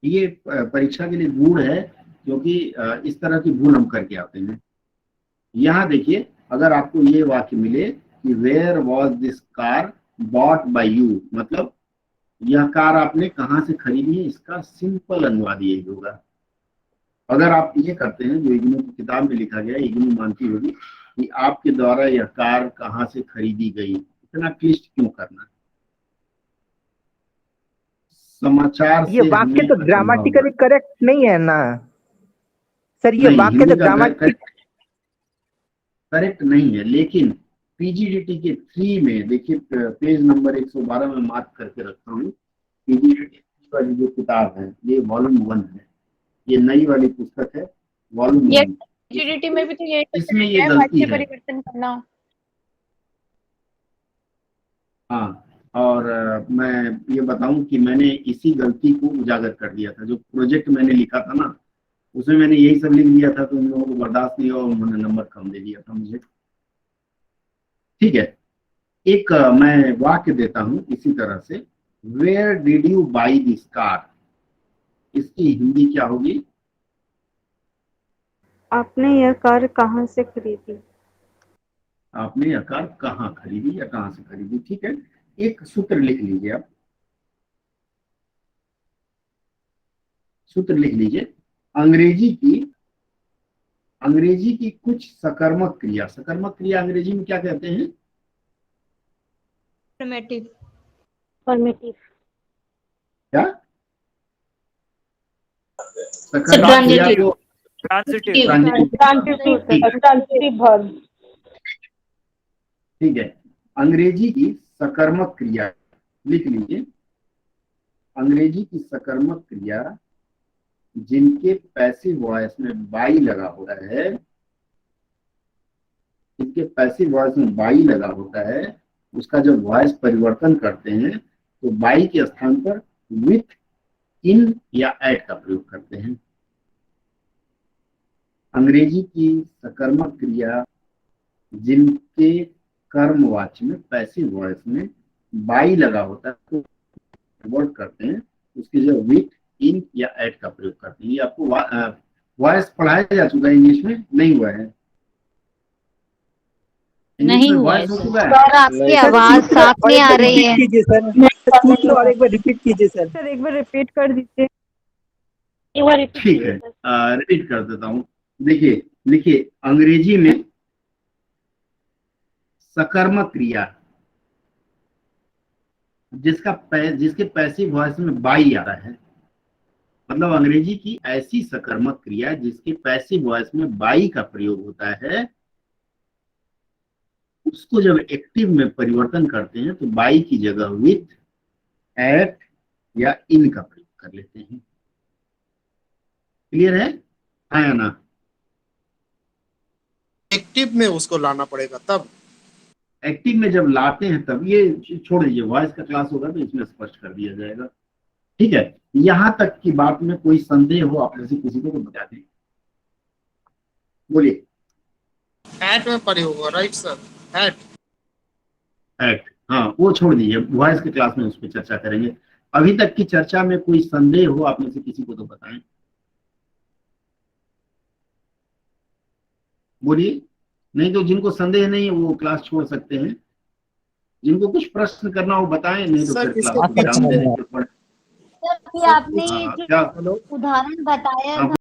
ये परीक्षा के लिए गुण है, क्योंकि इस तरह की भूल हम करके आते हैं। यहाँ देखिए, अगर आपको ये वाक्य मिले कि where was this car bought by you, मतलब यह कार आपने कहाँ से खरीदी है, इसका सिंपल अनुवाद यही होगा। अगर आप ये करते हैं जो इग्नू की किताब में लिखा गया, इग्नू मानती होगी कि आपके द्वारा यह कार कहाँ से खरीदी गई, इतना क्लिष्ट क्यों करना? समाचार ये वाक्य तो ग्रामेटिकली करेक्ट नहीं है ना सर, ये वाक्य तो ग्रामेटिकली करेक्ट नहीं है, लेकिन पीजीडीटी के 3 में देखिए, पेज नंबर 112 में मार्क करके रखता हूँ। पीजीडीटी वाली जो किताब है ये वॉल्यूम 1 है, ये नई वाली पुस्तक है, वॉल्यूम 1। पीजीडीटी में भी तो ये इसमें ये गलती है, परिवर्तन करना। हाँ। और मैं ये बताऊं कि मैंने इसी गलती को उजागर कर दिया था। जो प्रोजेक्ट मैंने लिखा था ना, उसमें मैंने यही सब लिख दिया था, तो उन लोगों को बर्दाश्त नहीं हुआ, उन्होंने नंबर कम दे दिया था मुझे, ठीक है। एक मैं वाक्य देता हूं इसी तरह से, where did you buy this car, इसकी हिंदी क्या होगी? आपने यह कार कहाँ से खरीदी? आपने यह कार कहाँ खरीदी या कहाँ से खरीदी, ठीक है। एक सूत्र लिख लीजिए, आप सूत्र लिख लीजिए। अंग्रेजी की कुछ सकर्मक क्रिया अंग्रेजी में क्या कहते हैं? फॉर्मेटिव। क्या? सकर्मक क्रिया को ठीक है। अंग्रेजी की सकर्मक क्रिया लिख लीजिए। अंग्रेजी की सकर्मक क्रिया जिनके पैसिव वॉइस में बाई लगा होता है, जिनके पैसिव वॉइस में बाई लगा होता है, उसका जब वॉइस परिवर्तन करते हैं तो बाई के स्थान पर विथ, इन या एट का प्रयोग करते हैं। अंग्रेजी की सकर्मक क्रिया जिनके कर्मवाच्य में पैसिव वॉइस में बाई लगा होता है तो वर्ड करते हैं, उसकी जगह विथ, इन या एट का प्रयोग करते हैं। ये आपको वॉइस पढ़ाया जा चुका है, इंग्लिश में नहीं हुआ है? नहीं हुआ है सर, आपकी आवाज साफ नहीं आ रही है सर। और एक बार रिपीट कीजिए सर। सर एक बार रिपीट कर दीजिए। ठीक है, रिपीट कर देता हूँ। देखिए लिखिए, अंग्रेजी में सकर्मक क्रिया जिसके पैसिव वॉइस में बाई आ रहा है, मतलब अंग्रेजी की ऐसी सकर्मक क्रिया जिसके पैसिव वॉइस में बाई का प्रयोग होता है, उसको जब एक्टिव में परिवर्तन करते हैं तो बाई की जगह विथ, एट या इन का प्रयोग कर लेते हैं। क्लियर है या ना? एक्टिव में उसको लाना पड़ेगा, तब एक्टिव में जब लाते हैं तब, ये छोड़ दीजिए, वॉइस का क्लास होगा तो इसमें स्पष्ट कर दिया जाएगा। ठीक है, यहां तक की बात में कोई संदेह हो आप में से किसी को तो बता दें। बोलिए। एट में पढ़े होगा, राइट सर? एट, हाँ वो छोड़ दीजिए, वॉइस के क्लास में उस पर चर्चा करेंगे। अभी तक की चर्चा में कोई संदेह हो आप में से किसी को तो बताएं। बोलिए, नहीं तो जिनको संदेह नहीं है वो क्लास छोड़ सकते हैं। जिनको कुछ प्रश्न करना हो बताएं, नहीं तो फिर क्लास को विराम दे देंगे। आपने जो उदाहरण बताया था